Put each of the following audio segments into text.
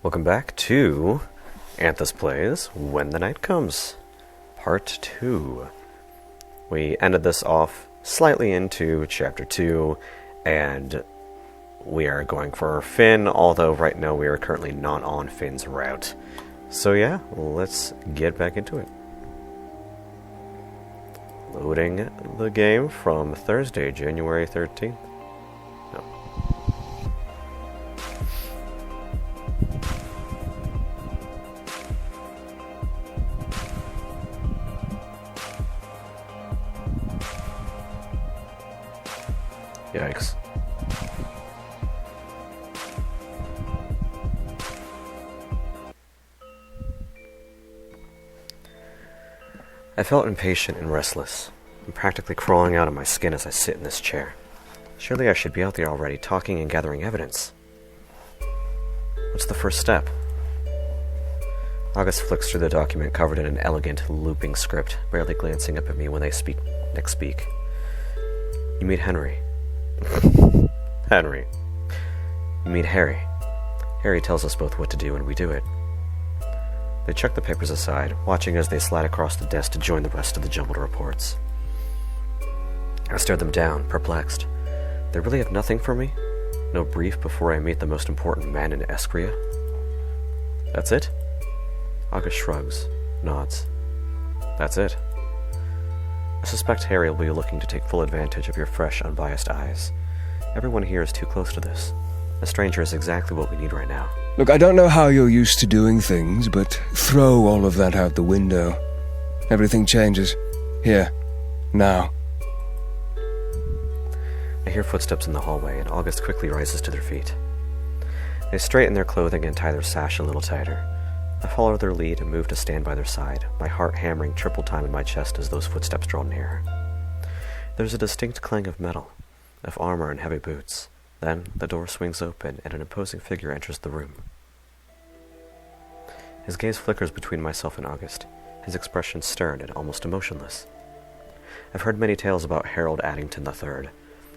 Welcome back to Anthus Plays When the Night Comes, Part 2. We ended this off slightly into Chapter 2, and we are going for Finn, although right now we are currently not on Finn's route. So yeah, let's get back into it. Loading the game from Thursday, January 13th. No. Yikes. I felt impatient and restless. I'm practically crawling out of my skin as I sit in this chair. Surely I should be out there already, talking and gathering evidence. What's the first step? August flicks through the document covered in an elegant, looping script, barely glancing up at me when they next speak. You meet Henry. Henry. You meet Harry. Harry tells us both what to do, and we do it. They chuck the papers aside, watching as they slide across the desk to join the rest of the jumbled reports. I stare them down, perplexed. They really have nothing for me? No brief before I meet the most important man in Escria? That's it? August shrugs, nods. That's it. I suspect Harry will be looking to take full advantage of your fresh, unbiased eyes. Everyone here is too close to this. A stranger is exactly what we need right now. Look, I don't know how you're used to doing things, but throw all of that out the window. Everything changes. Here. Now. I hear footsteps in the hallway, and August quickly rises to their feet. They straighten their clothing and tie their sash a little tighter. I follow their lead and move to stand by their side, my heart hammering triple time in my chest as those footsteps draw nearer. There's a distinct clang of metal, of armor and heavy boots. Then the door swings open and an imposing figure enters the room. His gaze flickers between myself and August, his expression stern and almost emotionless. I've heard many tales about Harold Addington III,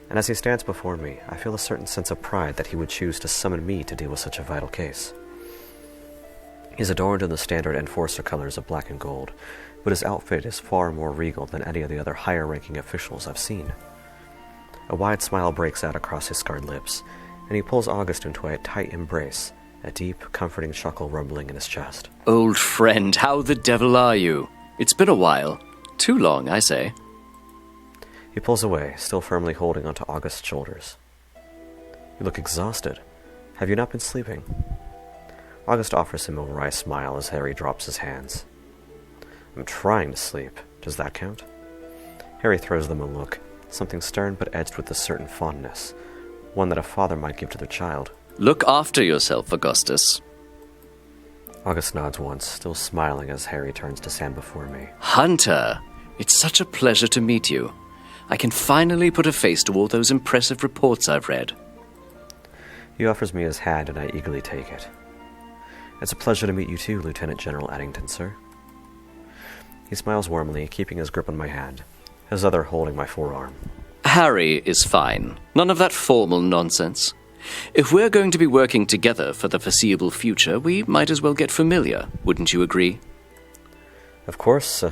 and as he stands before me, I feel a certain sense of pride that he would choose to summon me to deal with such a vital case. He's adorned in the standard enforcer colors of black and gold, but his outfit is far more regal than any of the other higher-ranking officials I've seen. A wide smile breaks out across his scarred lips, and he pulls August into a tight embrace, a deep, comforting chuckle rumbling in his chest. Old friend, how the devil are you? It's been a while. Too long, I say. He pulls away, still firmly holding onto August's shoulders. You look exhausted. Have you not been sleeping? August offers him a wry smile as Harry drops his hands. I'm trying to sleep. Does that count? Harry throws them a look, something stern but edged with a certain fondness, one that a father might give to their child. Look after yourself, Augustus. August nods once, still smiling as Harry turns to stand before me. Hunter, it's such a pleasure to meet you. I can finally put a face to all those impressive reports I've read. He offers me his hand and I eagerly take it. It's a pleasure to meet you too, Lieutenant General Addington, sir. He smiles warmly, keeping his grip on my hand, his other holding my forearm. Harry is fine. None of that formal nonsense. If we're going to be working together for the foreseeable future, we might as well get familiar, wouldn't you agree? Of course,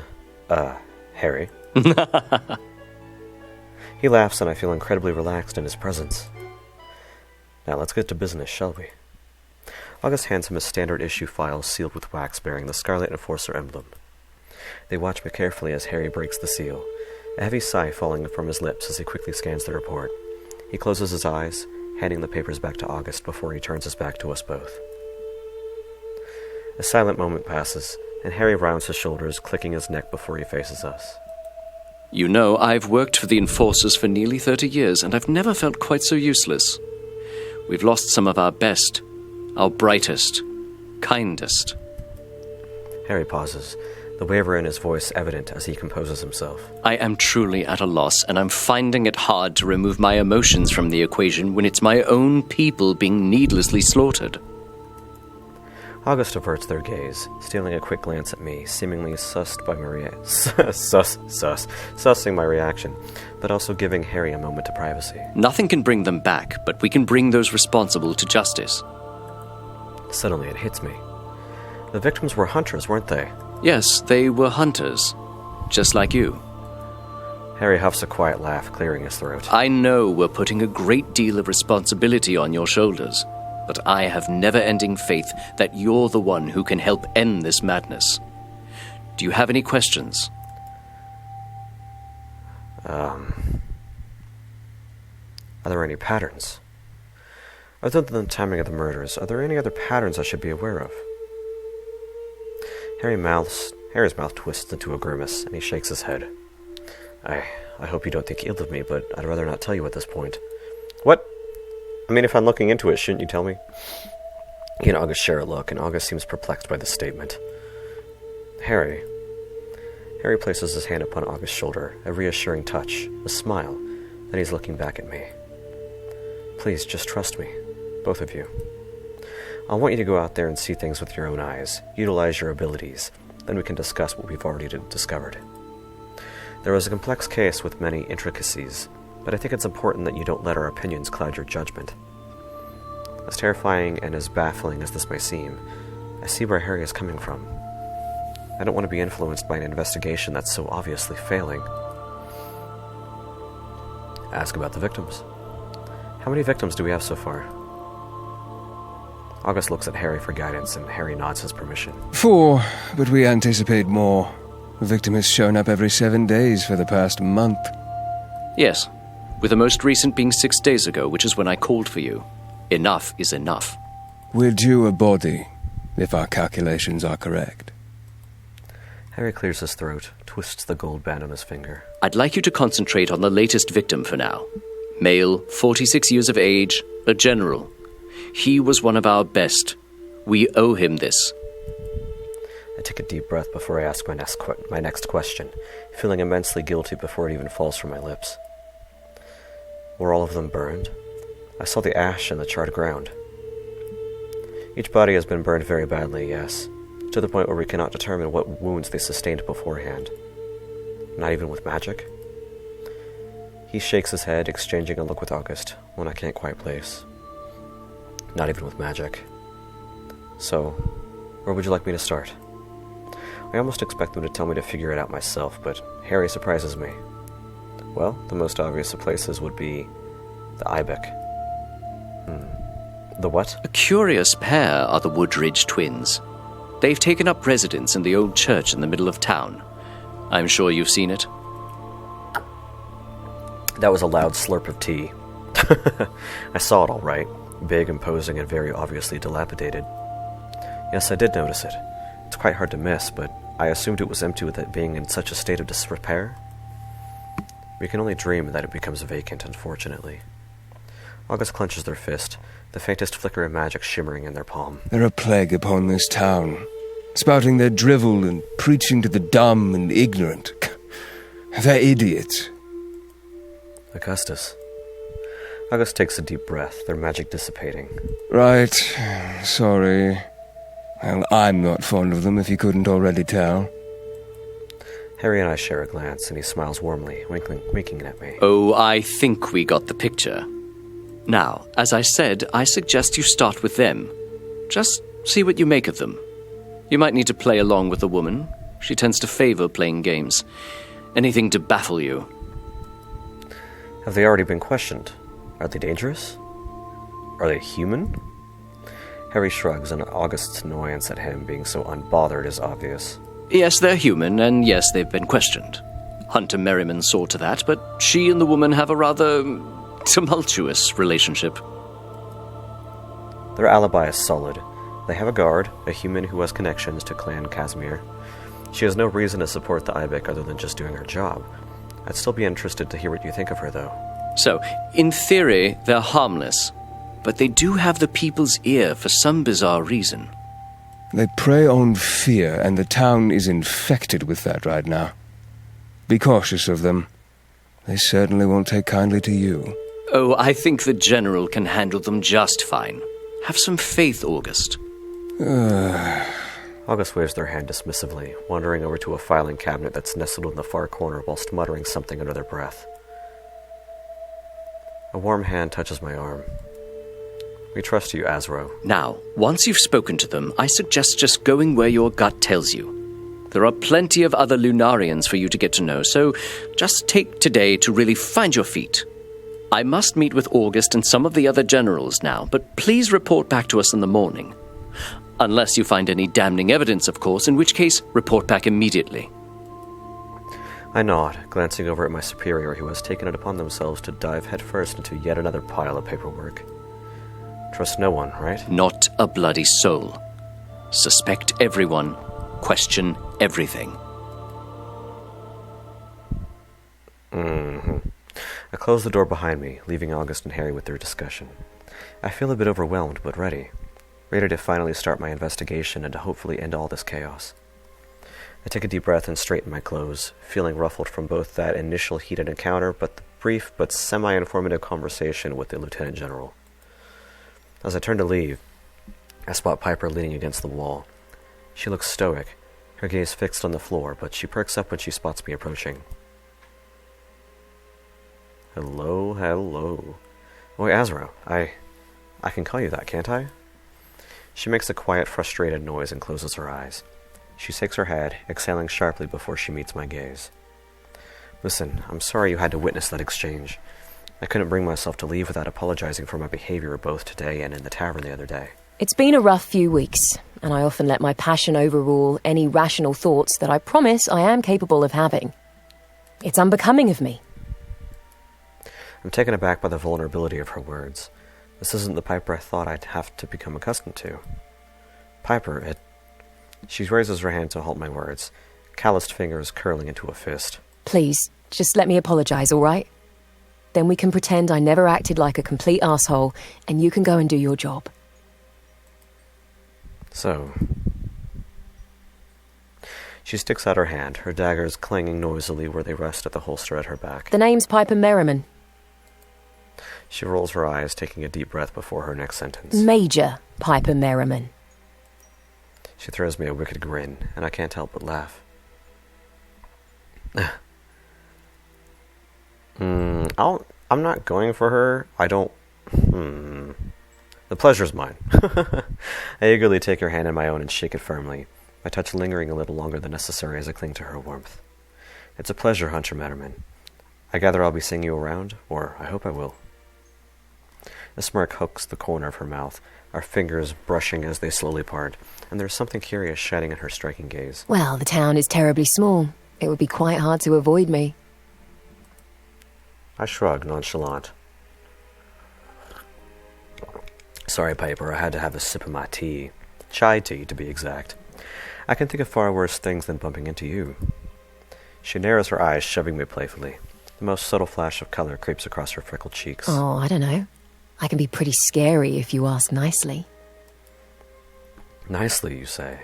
Harry. He laughs and I feel incredibly relaxed in his presence. Now let's get to business, shall we? August hands him a standard issue file sealed with wax bearing the Scarlet Enforcer emblem. They watch me carefully as Harry breaks the seal, a heavy sigh falling from his lips as he quickly scans the report. He closes his eyes, handing the papers back to August before he turns his back to us both. A silent moment passes, and Harry rounds his shoulders, clicking his neck before he faces us. You know, I've worked for the Enforcers for nearly 30 years, and I've never felt quite so useless. We've lost some of our best, our brightest, kindest. Harry pauses, the waver in his voice evident as he composes himself. I am truly at a loss, and I'm finding it hard to remove my emotions from the equation when it's my own people being needlessly slaughtered. August averts their gaze, stealing a quick glance at me, seemingly sussing my reaction, but also giving Harry a moment of privacy. Nothing can bring them back, but we can bring those responsible to justice. Suddenly it hits me. The victims were hunters, weren't they? Yes, they were hunters. Just like you. Harry huffs a quiet laugh, clearing his throat. I know we're putting a great deal of responsibility on your shoulders, but I have never-ending faith that you're the one who can help end this madness. Do you have any questions? Are there any patterns? Other than the timing of the murders, are there any other patterns I should be aware of? Harry's mouth twists into a grimace, and he shakes his head. I hope you don't think ill of me, but I'd rather not tell you at this point. What? I mean, if I'm looking into it, shouldn't you tell me? He and August share a look, and August seems perplexed by this statement. Harry places his hand upon August's shoulder, a reassuring touch, a smile, then he's looking back at me. Please, just trust me, both of you. I want you to go out there and see things with your own eyes, utilize your abilities, then we can discuss what we've already discovered. There was a complex case with many intricacies, but I think it's important that you don't let our opinions cloud your judgment. As terrifying and as baffling as this may seem, I see where Harry is coming from. I don't want to be influenced by an investigation that's so obviously failing. Ask about the victims. How many victims do we have so far? August looks at Harry for guidance, and Harry nods his permission. 4, but we anticipate more. The victim has shown up every 7 days for the past month. Yes, with the most recent being 6 days ago, which is when I called for you. Enough is enough. We're due a body, if our calculations are correct. Harry clears his throat, twists the gold band on his finger. I'd like you to concentrate on the latest victim for now. Male, 46 years of age, a general. He was one of our best. We owe him this. I take a deep breath before I ask my next question, feeling immensely guilty before it even falls from my lips. Were all of them burned? I saw the ash and the charred ground. Each body has been burned very badly, yes, to the point where we cannot determine what wounds they sustained beforehand. Not even with magic? He shakes his head, exchanging a look with August, one I can't quite place. Not even with magic. So, where would you like me to start? I almost expect them to tell me to figure it out myself, but Harry surprises me. Well, the most obvious of places would be the Ibex. The what? A curious pair are the Woodridge twins. They've taken up residence in the old church in the middle of town. I'm sure you've seen it. That was a loud slurp of tea. I saw it all right. Big, imposing, and very obviously dilapidated. Yes, I did notice it. It's quite hard to miss, but I assumed it was empty with it being in such a state of disrepair. We can only dream that it becomes vacant, unfortunately. August clenches their fist, the faintest flicker of magic shimmering in their palm. They're a plague upon this town, spouting their drivel and preaching to the dumb and ignorant. They're idiots. Augustus. August takes a deep breath, their magic dissipating. Right. Sorry. Well, I'm not fond of them, if you couldn't already tell. Harry and I share a glance, and he smiles warmly, winking at me. Oh, I think we got the picture. Now, as I said, I suggest you start with them. Just see what you make of them. You might need to play along with the woman. She tends to favor playing games. Anything to baffle you. Have they already been questioned? Are they dangerous? Are they human? Harry shrugs, and August's annoyance at him being so unbothered is obvious. Yes, they're human, and yes, they've been questioned. Hunter Merriman saw to that, but she and the woman have a rather tumultuous relationship. Their alibi is solid. They have a guard, a human who has connections to Clan Casimir. She has no reason to support the Ibex other than just doing her job. I'd still be interested to hear what you think of her, though. So, in theory, they're harmless, but they do have the people's ear for some bizarre reason. They prey on fear, and the town is infected with that right now. Be cautious of them. They certainly won't take kindly to you. Oh, I think the General can handle them just fine. Have some faith, August. August waves their hand dismissively, wandering over to a filing cabinet that's nestled in the far corner whilst muttering something under their breath. A warm hand touches my arm. We trust you, Azro. Now, once you've spoken to them, I suggest just going where your gut tells you. There are plenty of other Lunarians for you to get to know, so just take today to really find your feet. I must meet with August and some of the other generals now, but please report back to us in the morning. Unless you find any damning evidence, of course, in which case, report back immediately. I nod, glancing over at my superior who has taken it upon themselves to dive headfirst into yet another pile of paperwork. Trust no one, right? Not a bloody soul. Suspect everyone. Question everything. I close the door behind me, leaving August and Harry with their discussion. I feel a bit overwhelmed, but ready to finally start my investigation and to hopefully end all this chaos. I take a deep breath and straighten my clothes, feeling ruffled from both that initial heated encounter but the brief but semi-informative conversation with the Lieutenant General. As I turn to leave, I spot Piper leaning against the wall. She looks stoic, her gaze fixed on the floor, but she perks up when she spots me approaching. Hello. Oi, Azro, I can call you that, can't I? She makes a quiet, frustrated noise and closes her eyes. She shakes her head, exhaling sharply before she meets my gaze. Listen, I'm sorry you had to witness that exchange. I couldn't bring myself to leave without apologizing for my behavior both today and in the tavern the other day. It's been a rough few weeks, and I often let my passion overrule any rational thoughts that I promise I am capable of having. It's unbecoming of me. I'm taken aback by the vulnerability of her words. This isn't the Piper I thought I'd have to become accustomed to. Piper, She raises her hand to halt my words, calloused fingers curling into a fist. Please, just let me apologize, all right? Then we can pretend I never acted like a complete asshole, and you can go and do your job. So... She sticks out her hand, her daggers clanging noisily where they rest at the holster at her back. The name's Piper Merriman. She rolls her eyes, taking a deep breath before her next sentence. Major Piper Merriman. She throws me a wicked grin, and I can't help but laugh. I'm not going for her. I don't... The pleasure's mine. I eagerly take her hand in my own and shake it firmly, my touch lingering a little longer than necessary as I cling to her warmth. It's a pleasure, Hunter Merriman. I gather I'll be seeing you around, or I hope I will. A smirk hooks the corner of her mouth, our fingers brushing as they slowly part, and there's something curious shining in her striking gaze. Well, the town is terribly small. It would be quite hard to avoid me. I shrug, nonchalant. Sorry, Piper, I had to have a sip of my tea. Chai tea, to be exact. I can think of far worse things than bumping into you. She narrows her eyes, shoving me playfully. The most subtle flash of color creeps across her freckled cheeks. Oh, I don't know. I can be pretty scary if you ask nicely. Nicely, you say?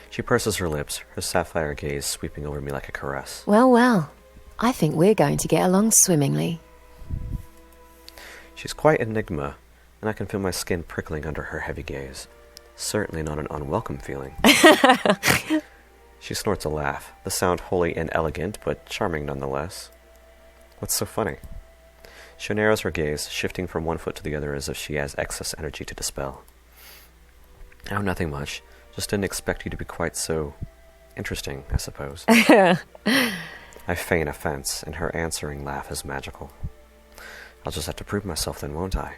She purses her lips, her sapphire gaze sweeping over me like a caress. Well. I think we're going to get along swimmingly. She's quite an enigma, and I can feel my skin prickling under her heavy gaze. Certainly not an unwelcome feeling. She snorts a laugh, the sound wholly inelegant, but charming nonetheless. What's so funny? She narrows her gaze, shifting from one foot to the other as if she has excess energy to dispel. Oh, nothing much. Just didn't expect you to be quite so... interesting, I suppose. I feign offense, and her answering laugh is magical. I'll just have to prove myself then, won't I?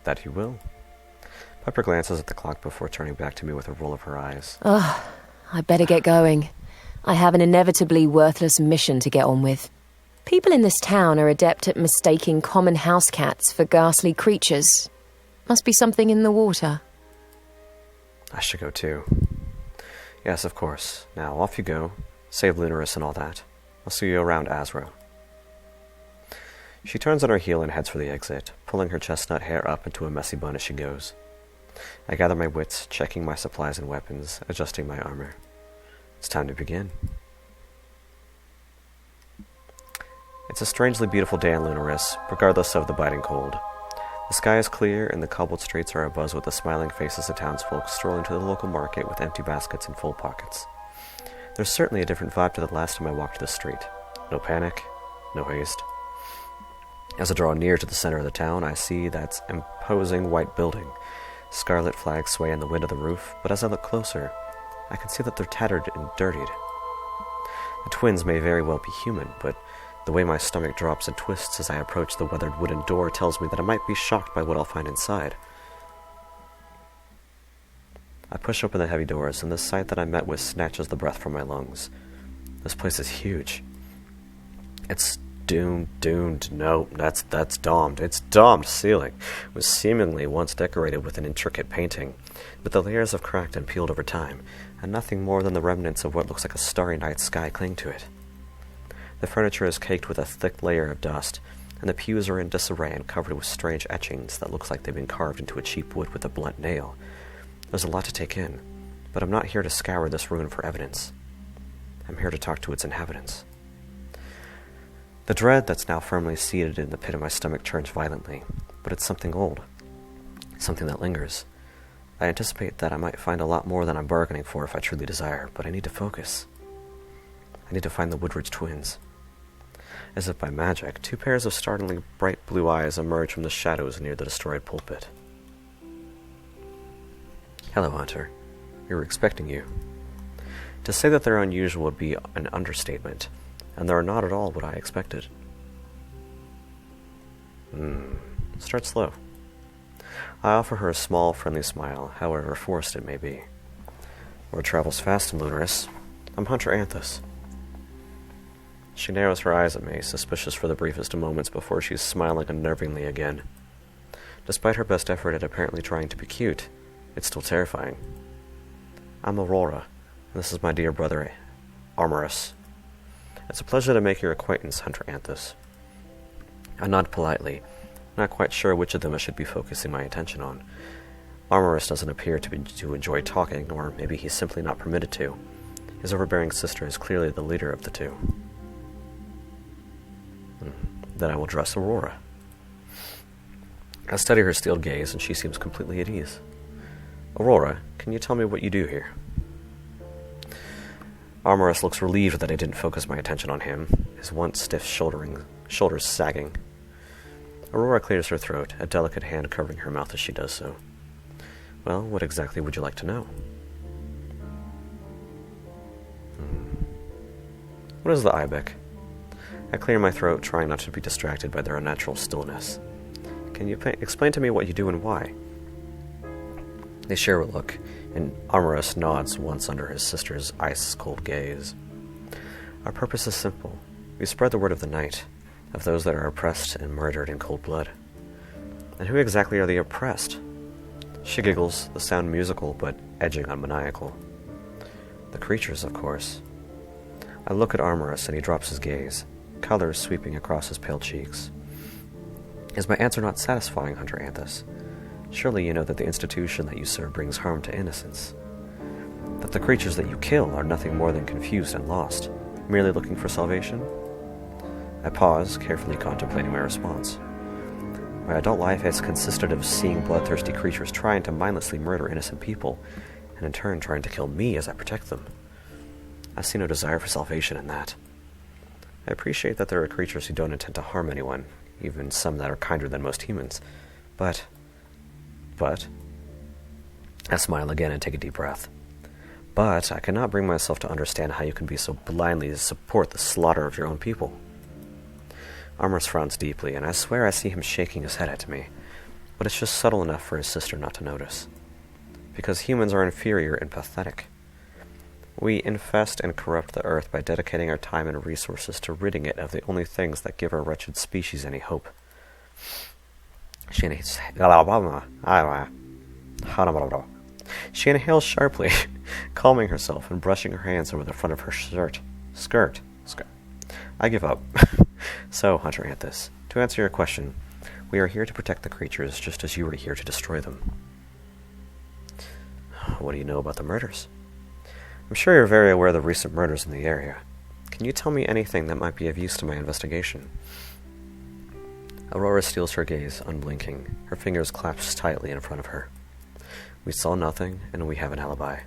That you will. Piper glances at the clock before turning back to me with a roll of her eyes. I better get going. I have an inevitably worthless mission to get on with. People in this town are adept at mistaking common house cats for ghastly creatures. Must be something in the water. I should go too. Yes, of course. Now, off you go. Save Lunaris and all that. I'll see you around Azro. She turns on her heel and heads for the exit, pulling her chestnut hair up into a messy bun as she goes. I gather my wits, checking my supplies and weapons, adjusting my armor. It's time to begin. It's a strangely beautiful day in Lunaris, regardless of the biting cold. The sky is clear, and the cobbled streets are abuzz with the smiling faces of townsfolk strolling to the local market with empty baskets and full pockets. There's certainly a different vibe to the last time I walked the street. No panic, no haste. As I draw near to the center of the town, I see that imposing white building. Scarlet flags sway in the wind of the roof, but as I look closer, I can see that they're tattered and dirtied. The twins may very well be human, but the way my stomach drops and twists as I approach the weathered wooden door tells me that I might be shocked by what I'll find inside. I push open the heavy doors, and the sight that I met with snatches the breath from my lungs. This place is huge. It's that's domed. Its domed ceiling was seemingly once decorated with an intricate painting, but the layers have cracked and peeled over time, and nothing more than the remnants of what looks like a starry night sky cling to it. The furniture is caked with a thick layer of dust, and the pews are in disarray and covered with strange etchings that looks like they've been carved into a cheap wood with a blunt nail. There's a lot to take in, but I'm not here to scour this ruin for evidence. I'm here to talk to its inhabitants. The dread that's now firmly seated in the pit of my stomach churns violently, but it's something old, something that lingers. I anticipate that I might find a lot more than I'm bargaining for if I truly desire, but I need to focus. I need to find the Woodridge twins. As if by magic, 2 pairs of startlingly bright blue eyes emerge from the shadows near the destroyed pulpit. Hello, Hunter. We were expecting you. To say that they're unusual would be an understatement, and they're not at all what I expected. Start slow. I offer her a small, friendly smile, however forced it may be. Word travels fast in Lunaris. I'm Hunter Anthus. She narrows her eyes at me, suspicious for the briefest of moments before she's smiling unnervingly again. Despite her best effort at apparently trying to be cute, it's still terrifying. I'm Aurora, and this is my dear brother, Armorus. It's a pleasure to make your acquaintance, Hunter Anthus. I nod politely, not quite sure which of them I should be focusing my attention on. Armorus doesn't appear to enjoy talking, or maybe he's simply not permitted to. His overbearing sister is clearly the leader of the two. Then I will address Aurora. I study her steeled gaze, and she seems completely at ease. Aurora, can you tell me what you do here? Armorus looks relieved that I didn't focus my attention on him, his once stiff shoulders sagging. Aurora clears her throat, a delicate hand covering her mouth as she does so. Well, what exactly would you like to know? What is the ibex? I clear my throat, trying not to be distracted by their unnatural stillness. Can you explain to me what you do and why? They share a look, and Armorus nods once under his sister's ice-cold gaze. Our purpose is simple. We spread the word of the night, of those that are oppressed and murdered in cold blood. And who exactly are the oppressed? She giggles, the sound musical, but edging on maniacal. The creatures, of course. I look at Armorus, and he drops his gaze, color sweeping across his pale cheeks. Is my answer not satisfying, Hunter Anthus? Surely you know that the institution that you serve brings harm to innocence. That the creatures that you kill are nothing more than confused and lost, merely looking for salvation? I pause, carefully contemplating my response. My adult life has consisted of seeing bloodthirsty creatures trying to mindlessly murder innocent people, and in turn trying to kill me as I protect them. I see no desire for salvation in that. I appreciate that there are creatures who don't intend to harm anyone, even some that are kinder than most humans, but... I smile again and take a deep breath. But I cannot bring myself to understand how you can be so blindly to support the slaughter of your own people. Armorus frowns deeply, and I swear I see him shaking his head at me, but it's just subtle enough for his sister not to notice. Because humans are inferior and pathetic. We infest and corrupt the earth by dedicating our time and resources to ridding it of the only things that give our wretched species any hope. She inhales sharply, calming herself and brushing her hands over the front of her skirt. I give up. So, Hunter Anthus, to answer your question, we are here to protect the creatures just as you are here to destroy them. What do you know about the murders? I'm sure you're very aware of the recent murders in the area. Can you tell me anything that might be of use to my investigation? Aurora steals her gaze, unblinking, her fingers clasped tightly in front of her. We saw nothing, and we have an alibi.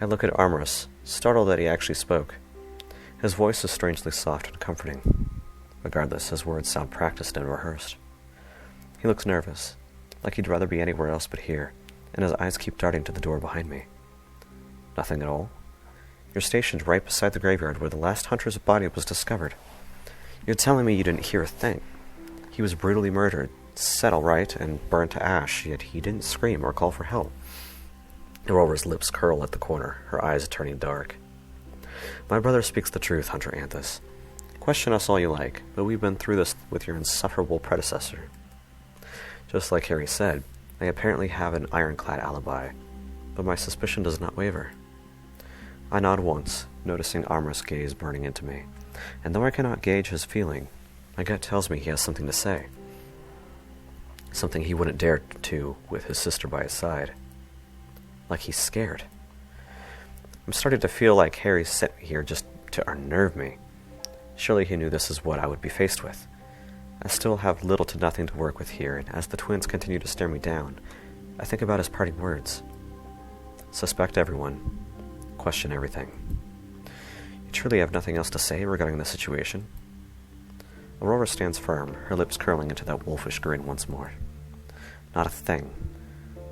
I look at Armorus, startled that he actually spoke. His voice is strangely soft and comforting. Regardless, his words sound practiced and rehearsed. He looks nervous, like he'd rather be anywhere else but here, and his eyes keep darting to the door behind me. Nothing at all? You're stationed right beside the graveyard where the last hunter's body was discovered. You're telling me you didn't hear a thing. He was brutally murdered, set all right, and burned to ash, yet he didn't scream or call for help. Aurora's lips curl at the corner, her eyes turning dark. My brother speaks the truth, Hunter Anthus. Question us all you like, but we've been through this with your insufferable predecessor. Just like Harry said, I apparently have an ironclad alibi, but my suspicion does not waver. I nod once, noticing Amrus' gaze burning into me, and though I cannot gauge his feeling, my gut tells me he has something to say. Something he wouldn't dare to with his sister by his side. Like he's scared. I'm starting to feel like Harry sent me here just to unnerve me. Surely he knew this is what I would be faced with. I still have little to nothing to work with here, and as the twins continue to stare me down, I think about his parting words. Suspect everyone. Question everything. You truly have nothing else to say regarding the situation? Aurora stands firm, her lips curling into that wolfish grin once more. Not a thing.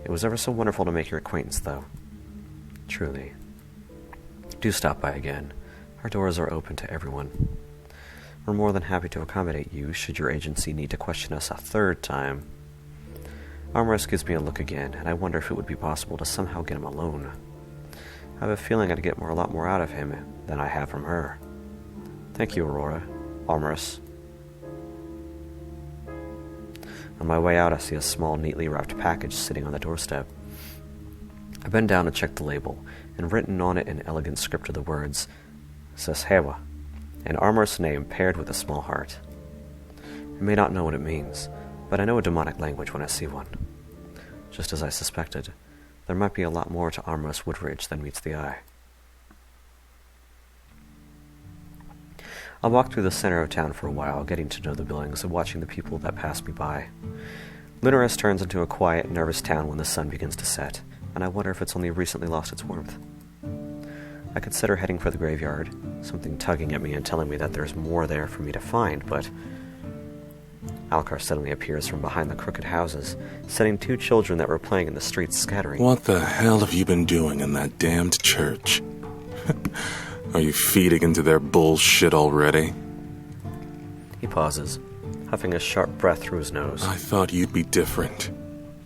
It was ever so wonderful to make your acquaintance, though. Truly. Do stop by again. Our doors are open to everyone. We're more than happy to accommodate you should your agency need to question us a third time. Amrus gives me a look again, and I wonder if it would be possible to somehow get him alone. I have a feeling I'd get a lot more out of him than I have from her. Thank you, Aurora. Amrus. On my way out, I see a small, neatly wrapped package sitting on the doorstep. I bend down to check the label, and written on it in elegant script are the words, Seshewa, an Amrus name paired with a small heart. I may not know what it means, but I know a demonic language when I see one. Just as I suspected, there might be a lot more to Amrus Woodridge than meets the eye. I'll walk through the center of town for a while, getting to know the buildings and watching the people that pass me by. Lunaris turns into a quiet, nervous town when the sun begins to set, and I wonder if it's only recently lost its warmth. I consider heading for the graveyard, something tugging at me and telling me that there's more there for me to find, but Alcar suddenly appears from behind the crooked houses, sending two children that were playing in the streets scattering. What the hell have you been doing in that damned church? Are you feeding into their bullshit already? He pauses, huffing a sharp breath through his nose. I thought you'd be different.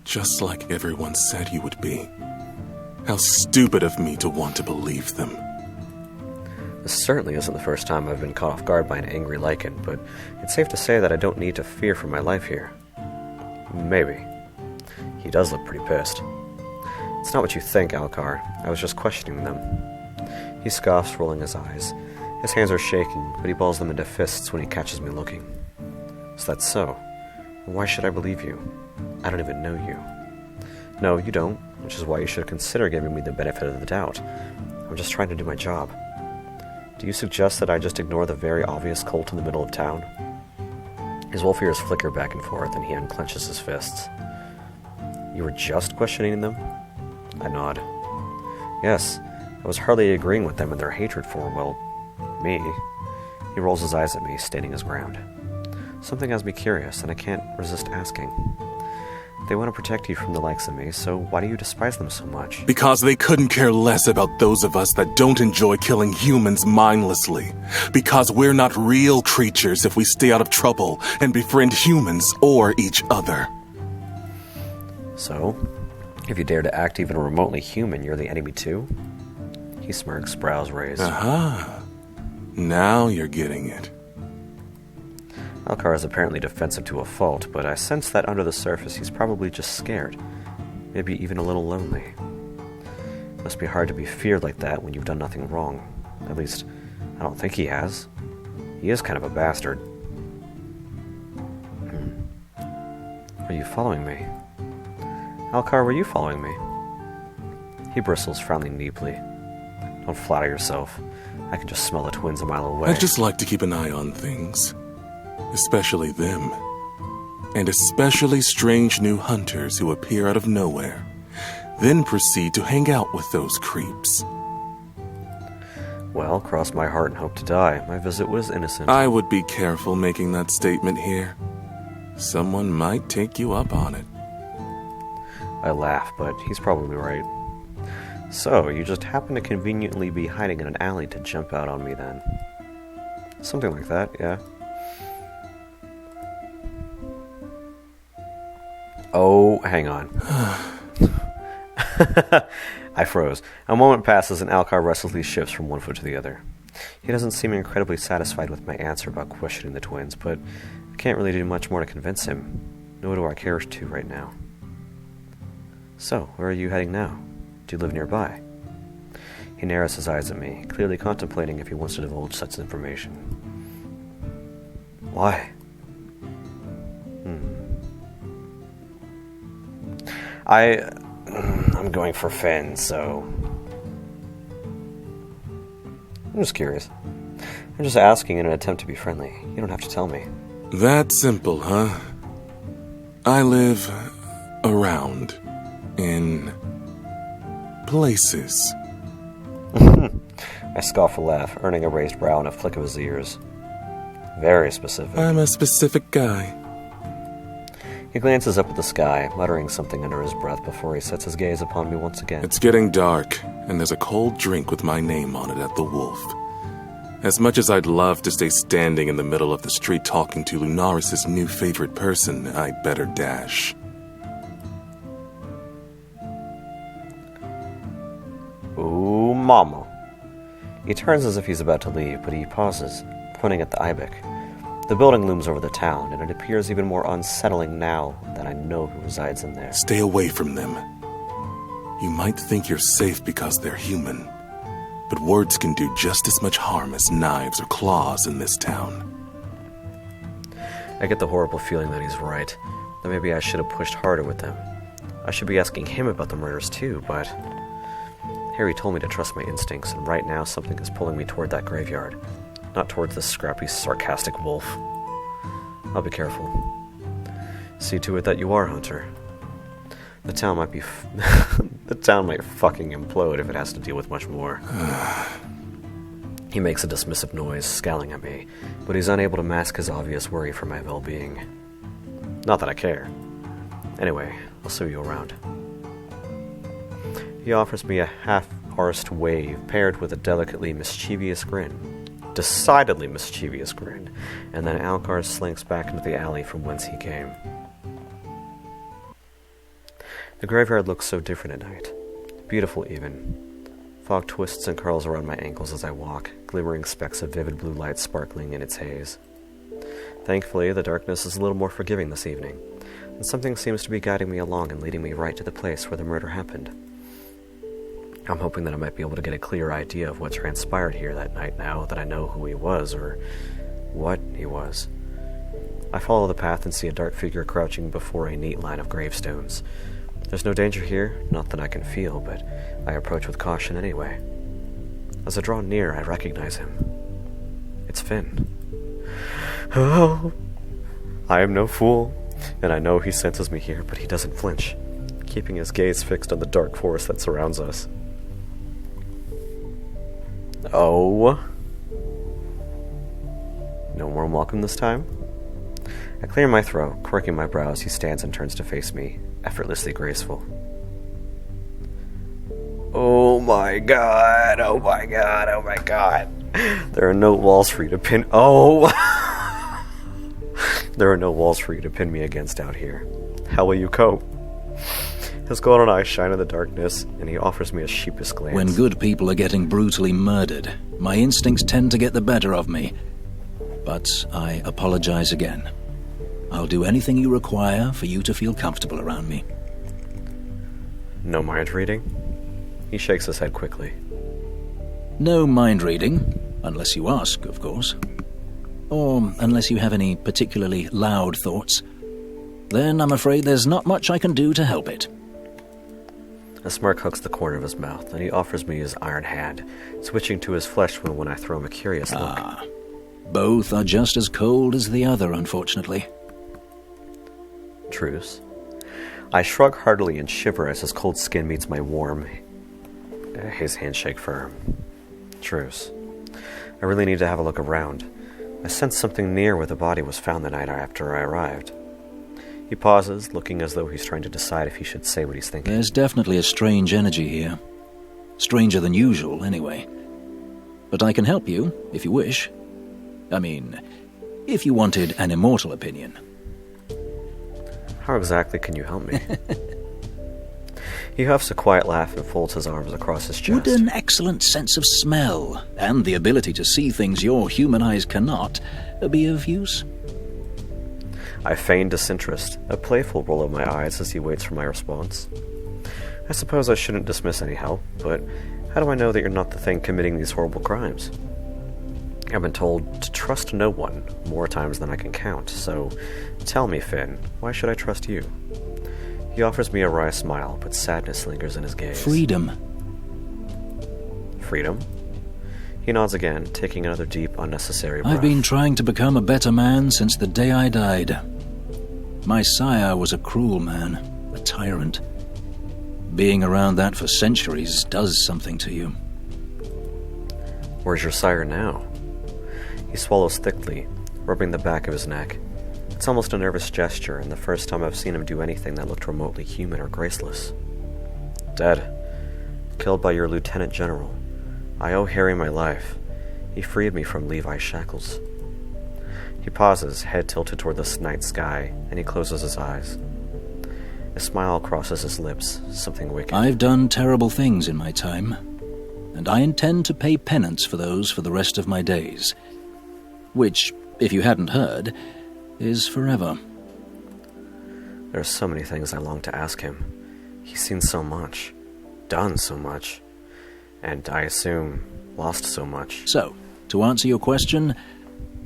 Just like everyone said you would be. How stupid of me to want to believe them. This certainly isn't the first time I've been caught off guard by an angry lichen, but it's safe to say that I don't need to fear for my life here. Maybe. He does look pretty pissed. It's not what you think, Alcar. I was just questioning them. He scoffs, rolling his eyes. His hands are shaking, but he balls them into fists when he catches me looking. Is that so? Why should I believe you? I don't even know you. No, you don't, which is why you should consider giving me the benefit of the doubt. I'm just trying to do my job. Do you suggest that I just ignore the very obvious cult in the middle of town? His wolf ears flicker back and forth, and he unclenches his fists. You were just questioning them? I nod. Yes, I was hardly agreeing with them in their hatred for, well, me. He rolls his eyes at me, standing his ground. Something has me curious, and I can't resist asking. They want to protect you from the likes of me, so why do you despise them so much? Because they couldn't care less about those of us that don't enjoy killing humans mindlessly. Because we're not real creatures if we stay out of trouble and befriend humans or each other. So, if you dare to act even remotely human, you're the enemy too? He smirks, brows raised. Aha. Now you're getting it. Alcar is apparently defensive to a fault, but I sense that under the surface he's probably just scared. Maybe even a little lonely. It must be hard to be feared like that when you've done nothing wrong. At least, I don't think he has. He is kind of a bastard. Are you following me? Alcar, were you following me? He bristles, frowning deeply. Don't flatter yourself. I can just smell the twins a mile away. I just like to keep an eye on things. Especially them. And especially strange new hunters who appear out of nowhere. Then proceed to hang out with those creeps. Well, cross my heart and hope to die. My visit was innocent. I would be careful making that statement here. Someone might take you up on it. I laugh, but he's probably right. So, you just happen to conveniently be hiding in an alley to jump out on me then? Something like that, yeah. Oh, hang on. I froze. A moment passes and Alcar restlessly shifts from one foot to the other. He doesn't seem incredibly satisfied with my answer about questioning the twins, but I can't really do much more to convince him. Nor do I care to right now. So, where are you heading now? Do you live nearby? He narrows his eyes at me, clearly contemplating if he wants to divulge such information. Why? I'm going for Finn, so... I'm just curious. I'm just asking in an attempt to be friendly. You don't have to tell me. That simple, huh? I live around in places. I scoff a laugh, earning a raised brow and a flick of his ears. Very specific. I'm a specific guy. He glances up at the sky, muttering something under his breath before he sets his gaze upon me once again. It's getting dark, and there's a cold drink with my name on it at the Wolf. As much as I'd love to stay standing in the middle of the street talking to Lunaris' new favorite person, I'd better dash. Ooh, mama. He turns as if he's about to leave, but he pauses, pointing at the Ibex. The building looms over the town, and it appears even more unsettling now that I know who resides in there. Stay away from them. You might think you're safe because they're human, but words can do just as much harm as knives or claws in this town. I get the horrible feeling that he's right, that maybe I should have pushed harder with them. I should be asking him about the murders too, but... Harry told me to trust my instincts, and right now something is pulling me toward that graveyard. Not towards this scrappy, sarcastic wolf. I'll be careful. See to it that you are, Hunter. The town might be... the town might fucking implode if it has to deal with much more. He makes a dismissive noise, scowling at me, but he's unable to mask his obvious worry for my well-being. Not that I care. Anyway, I'll see you around. He offers me a half-arsed wave paired with a delicately mischievous grin. Decidedly mischievous grin, and then Alcar slinks back into the alley from whence he came. The graveyard looks so different at night. Beautiful even. Fog twists and curls around my ankles as I walk, glimmering specks of vivid blue light sparkling in its haze. Thankfully, the darkness is a little more forgiving this evening, and something seems to be guiding me along and leading me right to the place where the murder happened. I'm hoping that I might be able to get a clear idea of what transpired here that night now that I know who he was, or what he was. I follow the path and see a dark figure crouching before a neat line of gravestones. There's no danger here, not that I can feel, but I approach with caution anyway. As I draw near, I recognize him. It's Finn. Oh, I am no fool, and I know he senses me here, but he doesn't flinch, keeping his gaze fixed on the dark forest that surrounds us. Oh. No warm welcome this time? I clear my throat, quirking my brow as he stands and turns to face me, effortlessly graceful. Oh my god, oh my god, oh my god. There are no walls for you to pin... Oh! There are no walls for you to pin me against out here. How will you cope? His golden eyes shine in the darkness, and he offers me a sheepish glance. When good people are getting brutally murdered, my instincts tend to get the better of me. But I apologize again. I'll do anything you require for you to feel comfortable around me. No mind reading? He shakes his head quickly. No mind reading, unless you ask, of course. Or unless you have any particularly loud thoughts. Then I'm afraid there's not much I can do to help it. A smirk hooks the corner of his mouth, and he offers me his iron hand, switching to his flesh when I throw him a curious look. Both are just as cold as the other, unfortunately. Truce. I shrug heartily and shiver as his cold skin meets my warm. His handshake firm. Truce. I really need to have a look around. I sensed something near where the body was found the night after I arrived. He pauses, looking as though he's trying to decide if he should say what he's thinking. There's definitely a strange energy here. Stranger than usual, anyway. But I can help you, if you wish. I mean, if you wanted an immortal opinion. How exactly can you help me? He huffs a quiet laugh and folds his arms across his chest. Would an excellent sense of smell, and the ability to see things your human eyes cannot, be of use? I feign disinterest, a playful roll of my eyes as he waits for my response. I suppose I shouldn't dismiss any help, but how do I know that you're not the thing committing these horrible crimes? I've been told to trust no one more times than I can count, so tell me, Finn, why should I trust you? He offers me a wry smile, but sadness lingers in his gaze. Freedom. Freedom? He nods again, taking another deep, unnecessary breath. I've been trying to become a better man since the day I died. My sire was a cruel man, a tyrant. Being around that for centuries does something to you. Where's your sire now? He swallows thickly, rubbing the back of his neck. It's almost a nervous gesture, and the first time I've seen him do anything that looked remotely human or graceless. Dead. Killed by your lieutenant general. I owe Harry my life. He freed me from Levi's shackles. He pauses, head tilted toward the night sky, and he closes his eyes. A smile crosses his lips, something wicked. I've done terrible things in my time, and I intend to pay penance for those for the rest of my days. Which, if you hadn't heard, is forever. There are so many things I long to ask him. He's seen so much, done so much, and I assume lost so much. So, to answer your question,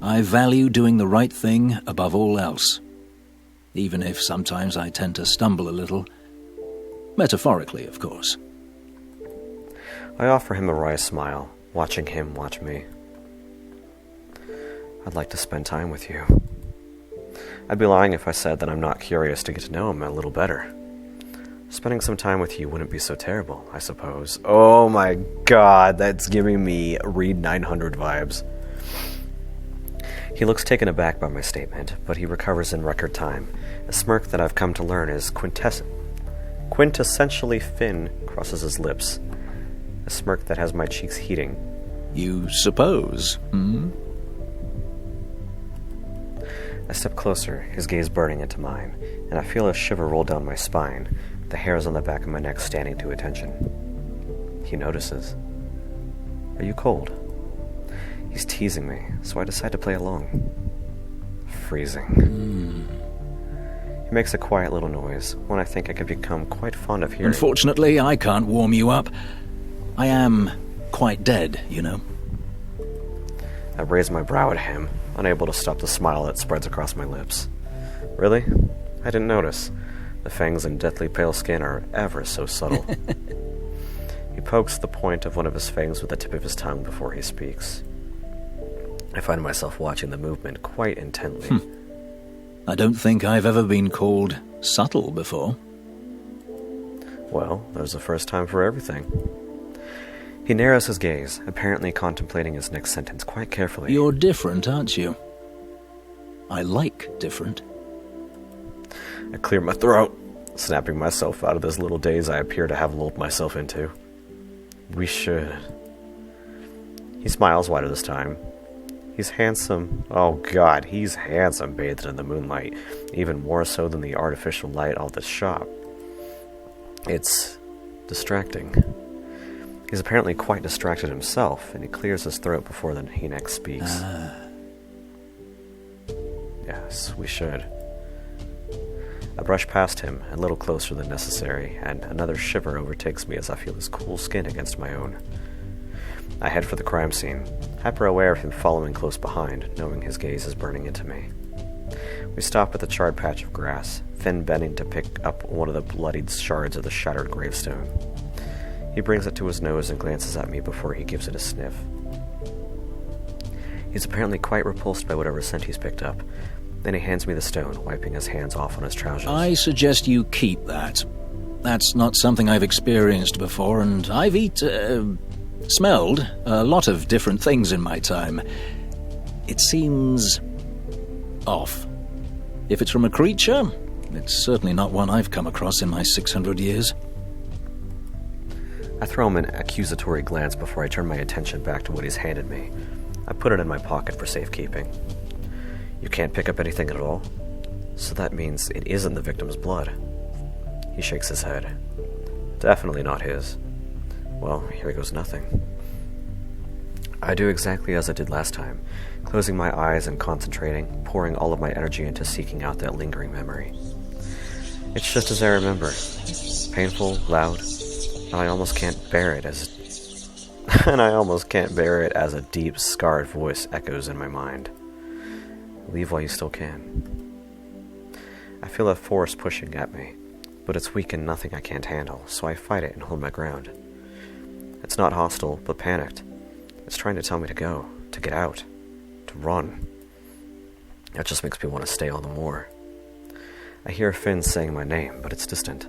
I value doing the right thing above all else. Even if sometimes I tend to stumble a little. Metaphorically, of course. I offer him a wry smile, watching him watch me. I'd like to spend time with you. I'd be lying if I said that I'm not curious to get to know him a little better. Spending some time with you wouldn't be so terrible, I suppose. Oh my god, that's giving me Read 900 vibes. He looks taken aback by my statement, but he recovers in record time. A smirk that I've come to learn is quintessentially Finn crosses his lips. A smirk that has my cheeks heating. You suppose, I step closer, his gaze burning into mine, and I feel a shiver roll down my spine, the hairs on the back of my neck standing to attention. He notices. Are you cold? He's teasing me, so I decide to play along. Freezing. He makes a quiet little noise, one I think I could become quite fond of hearing. Unfortunately, I can't warm you up. I am quite dead, you know. I raise my brow at him, unable to stop the smile that spreads across my lips. Really? I didn't notice. The fangs and deathly pale skin are ever so subtle. He pokes the point of one of his fangs with the tip of his tongue before he speaks. I find myself watching the movement quite intently. I don't think I've ever been called subtle before. Well, there's a first time for everything. He narrows his gaze, apparently contemplating his next sentence quite carefully. You're different, aren't you? I like different. I clear my throat, snapping myself out of this little daze I appear to have lulled myself into. We should. He smiles wider this time. He's handsome. Oh god, he's handsome bathed in the moonlight, even more so than the artificial light of this shop. It's distracting. He's apparently quite distracted himself, and he clears his throat before he next speaks. Yes, we should. I brush past him, a little closer than necessary, and another shiver overtakes me as I feel his cool skin against my own. I head for the crime scene, hyper aware of him following close behind, knowing his gaze is burning into me. We stop at a charred patch of grass, Finn bending to pick up one of the bloodied shards of the shattered gravestone. He brings it to his nose and glances at me before he gives it a sniff. He's apparently quite repulsed by whatever scent he's picked up. Then he hands me the stone, wiping his hands off on his trousers. I suggest you keep that. That's not something I've experienced before, and I've Smelled a lot of different things in my time. It seems off. If it's from a creature, it's certainly not one I've come across in my 600 years. I throw him an accusatory glance before I turn my attention back to what he's handed me. I put it in my pocket for safekeeping. You can't pick up anything at all? So that means it isn't the victim's blood. He shakes his head. Definitely not his. Well, here goes nothing. I do exactly as I did last time, closing my eyes and concentrating, pouring all of my energy into seeking out that lingering memory. It's just as I remember. Painful, loud, and I almost can't bear it as a deep, scarred voice echoes in my mind. Leave while you still can. I feel a force pushing at me, but it's weak and nothing I can't handle, so I fight it and hold my ground. It's not hostile, but panicked. It's trying to tell me to go, to get out, to run. That just makes me want to stay all the more. I hear Finn saying my name, but it's distant,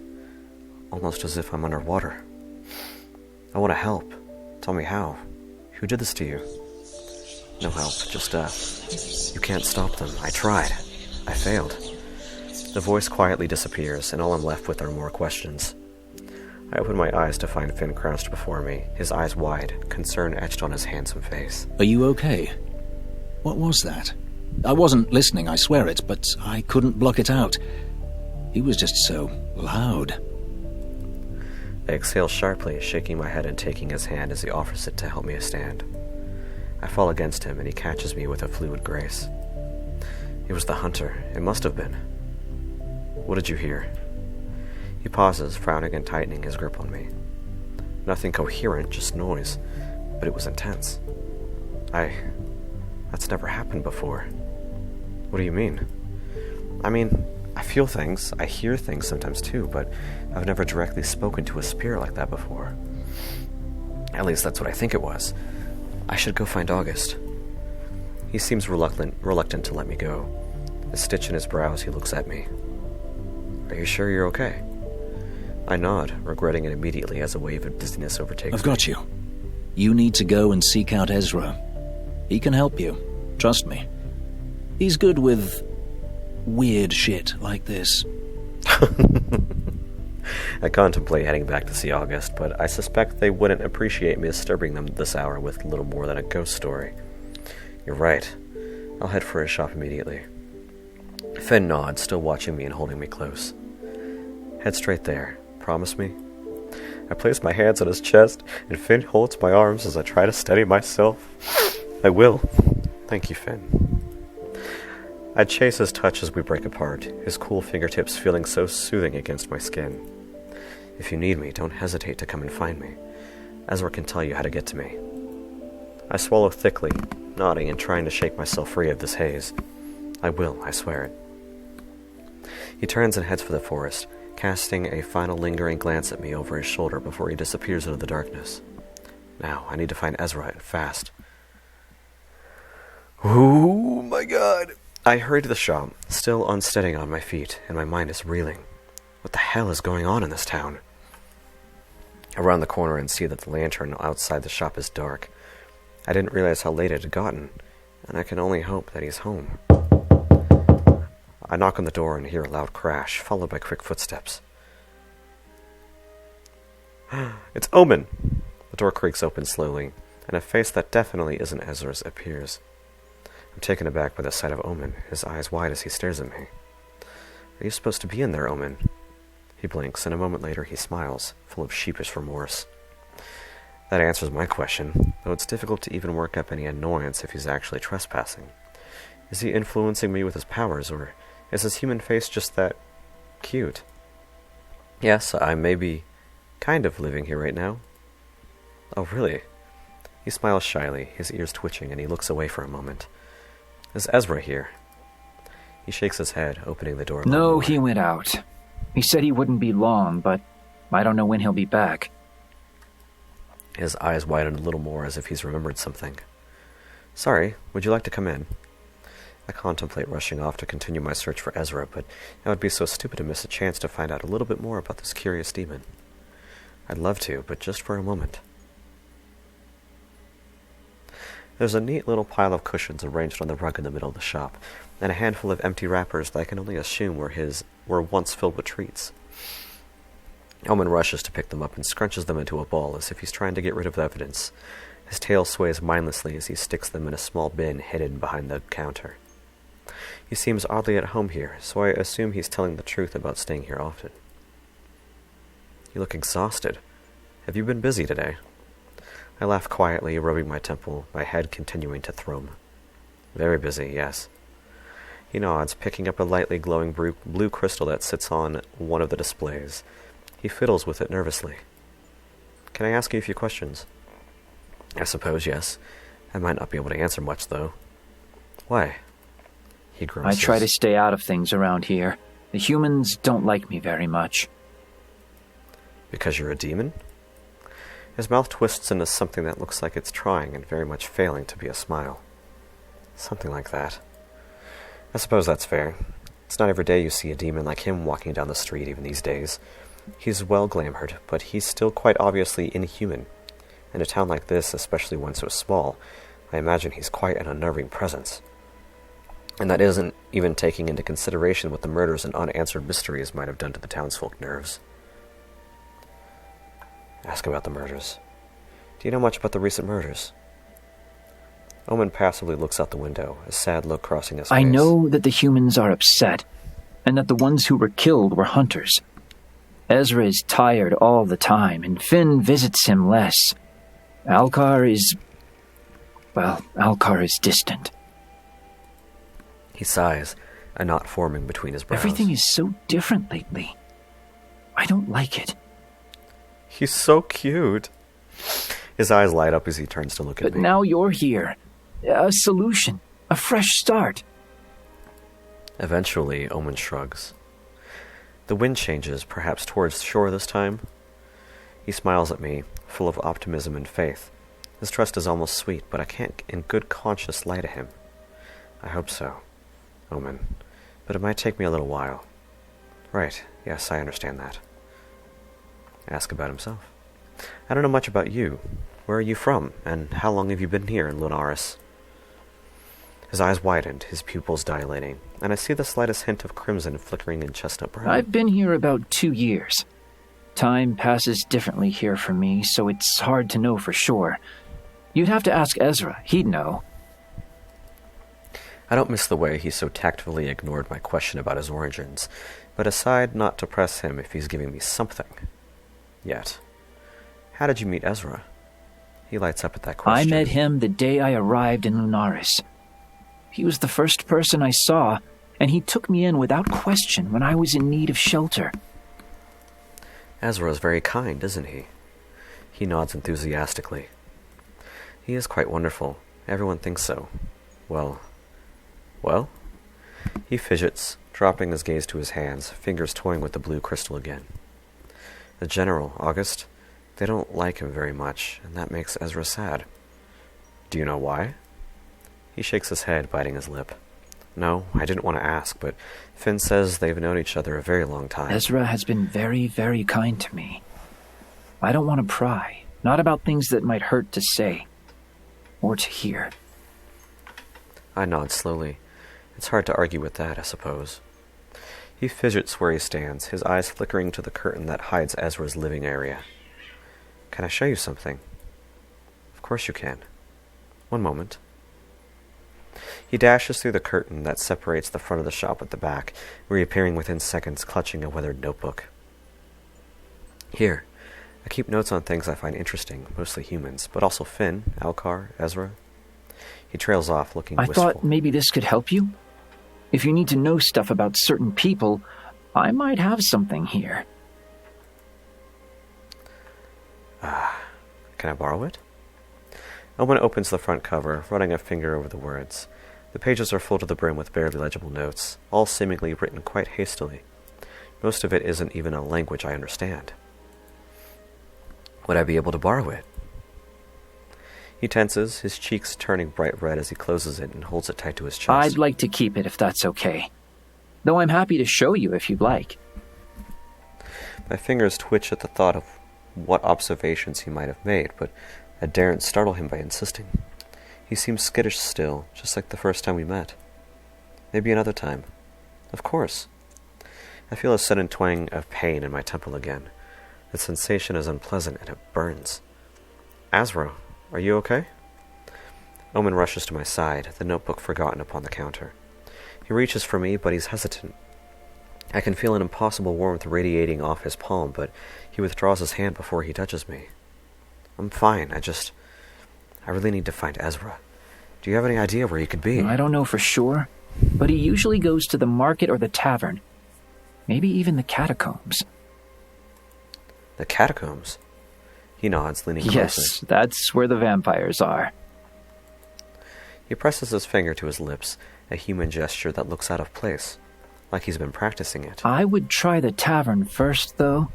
almost as if I'm underwater. I want to help. Tell me how. Who did this to you? No help, just death. You can't stop them. I tried. I failed. The voice quietly disappears, and all I'm left with are more questions. I open my eyes to find Finn crouched before me, his eyes wide, concern etched on his handsome face. Are you okay? What was that? I wasn't listening, I swear it, but I couldn't block it out. He was just so loud. I exhale sharply, shaking my head and taking his hand as he offers it to help me stand. I fall against him, and he catches me with a fluid grace. It was the hunter. It must have been. What did you hear? He pauses, frowning and tightening his grip on me. Nothing coherent, just noise, but it was intense. That's never happened before. What do you mean? I mean, I feel things, I hear things sometimes too, but I've never directly spoken to a spirit like that before. At least that's what I think it was. I should go find August. He seems reluctant to let me go. A stitch in his brow as he looks at me. Are you sure you're okay? I nod, regretting it immediately as a wave of dizziness overtakes me. I've got you. You need to go and seek out Ezra. He can help you. Trust me. He's good with weird shit like this. I contemplate heading back to see August, but I suspect they wouldn't appreciate me disturbing them this hour with little more than a ghost story. You're right. I'll head for his shop immediately. Finn nods, still watching me and holding me close. Head straight there. Promise me? I place my hands on his chest, and Finn holds my arms as I try to steady myself. I will. Thank you, Finn. I chase his touch as we break apart, his cool fingertips feeling so soothing against my skin. If you need me, don't hesitate to come and find me. Ezra can tell you how to get to me. I swallow thickly, nodding and trying to shake myself free of this haze. I will, I swear it. He turns and heads for the forest, casting a final lingering glance at me over his shoulder before he disappears into the darkness. Now, I need to find Ezra, and fast. Oh my god. I hurry to the shop, still unsteadying on my feet, and my mind is reeling. What the hell is going on in this town? I round the corner and see that the lantern outside the shop is dark. I didn't realize how late it had gotten, and I can only hope that he's home. I knock on the door and hear a loud crash, followed by quick footsteps. It's Omen! The door creaks open slowly, and a face that definitely isn't Ezra's appears. I'm taken aback by the sight of Omen, his eyes wide as he stares at me. Are you supposed to be in there, Omen? He blinks, and a moment later he smiles, full of sheepish remorse. That answers my question, though it's difficult to even work up any annoyance if he's actually trespassing. Is he influencing me with his powers, or is his human face just that cute? Yes, I may be kind of living here right now. Oh, really? He smiles shyly, his ears twitching, and he looks away for a moment. Is Ezra here? He shakes his head, opening the door. No, he went out. He said he wouldn't be long, but I don't know when he'll be back. His eyes widen a little more as if he's remembered something. Sorry, would you like to come in? I contemplate rushing off to continue my search for Ezra, but I would be so stupid to miss a chance to find out a little bit more about this curious demon. I'd love to, but just for a moment. There's a neat little pile of cushions arranged on the rug in the middle of the shop, and a handful of empty wrappers that I can only assume were once filled with treats. Omen rushes to pick them up and scrunches them into a ball as if he's trying to get rid of evidence. His tail sways mindlessly as he sticks them in a small bin hidden behind the counter. He seems oddly at home here, so I assume he's telling the truth about staying here often. You look exhausted. Have you been busy today? I laugh quietly, rubbing my temple, my head continuing to thrum. Very busy, yes. He nods, picking up a lightly glowing blue crystal that sits on one of the displays. He fiddles with it nervously. Can I ask you a few questions? I suppose, yes. I might not be able to answer much, though. Why? He grunts. I try to stay out of things around here. The humans don't like me very much. Because you're a demon? His mouth twists into something that looks like it's trying and very much failing to be a smile. Something like that. I suppose that's fair. It's not every day you see a demon like him walking down the street even these days. He's well glamoured, but he's still quite obviously inhuman. In a town like this, especially one so small, I imagine he's quite an unnerving presence. And that isn't even taking into consideration what the murders and unanswered mysteries might have done to the townsfolk nerves. Ask about the murders. Do you know much about the recent murders? Omen passively looks out the window, a sad look crossing his face. I know that the humans are upset, and that the ones who were killed were hunters. Ezra is tired all the time, and Finn visits him less. Alcar is distant. He sighs, a knot forming between his brows. Everything is so different lately. I don't like it. He's so cute. His eyes light up as he turns to look at me. But now you're here. A solution. A fresh start. Eventually, Omen shrugs. The wind changes, perhaps towards shore this time. He smiles at me, full of optimism and faith. His trust is almost sweet, but I can't in good conscience lie to him. I hope so, Omen, but it might take me a little while. Right, yes, I understand that. Ask about himself. I don't know much about you. Where are you from, and how long have you been here in Lunaris? His eyes widened, his pupils dilating, and I see the slightest hint of crimson flickering in chestnut brown. I've been here about 2 years. Time passes differently here for me, so it's hard to know for sure. You'd have to ask Ezra. He'd know. I don't miss the way he so tactfully ignored my question about his origins, but decide not to press him if he's giving me something. Yet. How did you meet Ezra? He lights up at that question. I met him the day I arrived in Lunaris. He was the first person I saw, and he took me in without question when I was in need of shelter. Ezra is very kind, isn't he? He nods enthusiastically. He is quite wonderful. Everyone thinks so. Well? He fidgets, dropping his gaze to his hands, fingers toying with the blue crystal again. The General, August, they don't like him very much, and that makes Ezra sad. Do you know why? He shakes his head, biting his lip. No, I didn't want to ask, but Finn says they've known each other a very long time. Ezra has been very, very kind to me. I don't want to pry, not about things that might hurt to say, or to hear. I nod slowly. It's hard to argue with that, I suppose. He fidgets where he stands, his eyes flickering to the curtain that hides Ezra's living area. Can I show you something? Of course you can. One moment. He dashes through the curtain that separates the front of the shop with the back, reappearing within seconds clutching a weathered notebook. Here, I keep notes on things I find interesting, mostly humans, but also Finn, Alcar, Ezra. He trails off, looking wistful. I thought maybe this could help you. If you need to know stuff about certain people, I might have something here. Can I borrow it? Owen opens the front cover, running a finger over the words. The pages are full to the brim with barely legible notes, all seemingly written quite hastily. Most of it isn't even a language I understand. Would I be able to borrow it? He tenses, his cheeks turning bright red as he closes it and holds it tight to his chest. I'd like to keep it if that's okay. Though I'm happy to show you if you'd like. My fingers twitch at the thought of what observations he might have made, but I daren't startle him by insisting. He seems skittish still, just like the first time we met. Maybe another time. Of course. I feel a sudden twang of pain in my temple again. The sensation is unpleasant and it burns. Azra, are you okay? Omen rushes to my side, the notebook forgotten upon the counter. He reaches for me, but he's hesitant. I can feel an impossible warmth radiating off his palm, but he withdraws his hand before he touches me. I'm fine, I really need to find Ezra. Do you have any idea where he could be? I don't know for sure, but he usually goes to the market or the tavern. Maybe even the catacombs. The catacombs? He nods, leaning closer. Yes, that's where the vampires are. He presses his finger to his lips, a human gesture that looks out of place, like he's been practicing it. I would try the tavern first, though.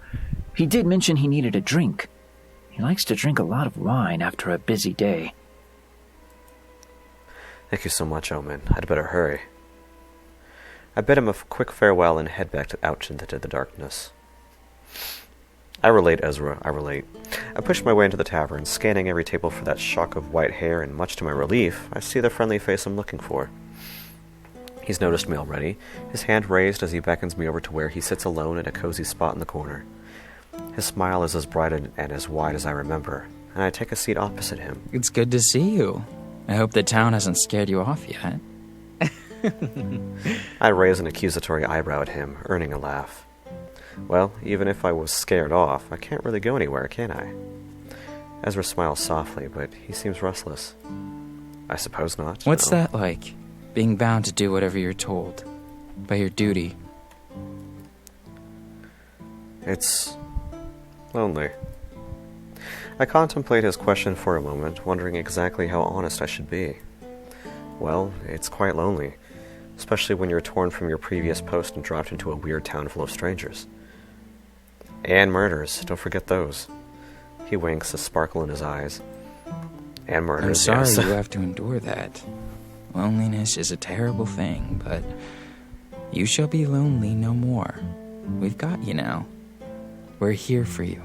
He did mention he needed a drink. He likes to drink a lot of wine after a busy day. Thank you so much, Omen. I'd better hurry. I bid him a quick farewell and head back out into the darkness. I relate, Ezra, I relate. I push my way into the tavern, scanning every table for that shock of white hair, and much to my relief, I see the friendly face I'm looking for. He's noticed me already, his hand raised as he beckons me over to where he sits alone in a cozy spot in the corner. His smile is as bright and as wide as I remember, and I take a seat opposite him. It's good to see you. I hope the town hasn't scared you off yet. I raise an accusatory eyebrow at him, earning a laugh. Well, even if I was scared off, I can't really go anywhere, can I? Ezra smiles softly, but he seems restless. I suppose not. What's no. that like? Being bound to do whatever you're told. By your duty. It's lonely. I contemplate his question for a moment, wondering exactly how honest I should be. Well, it's quite lonely, especially when you're torn from your previous post and dropped into a weird town full of strangers. And murders, don't forget those. He winks, a sparkle in his eyes. And murders, I'm sorry yes. you have to endure that. Loneliness is a terrible thing, but you shall be lonely no more. We've got you now. We're here for you.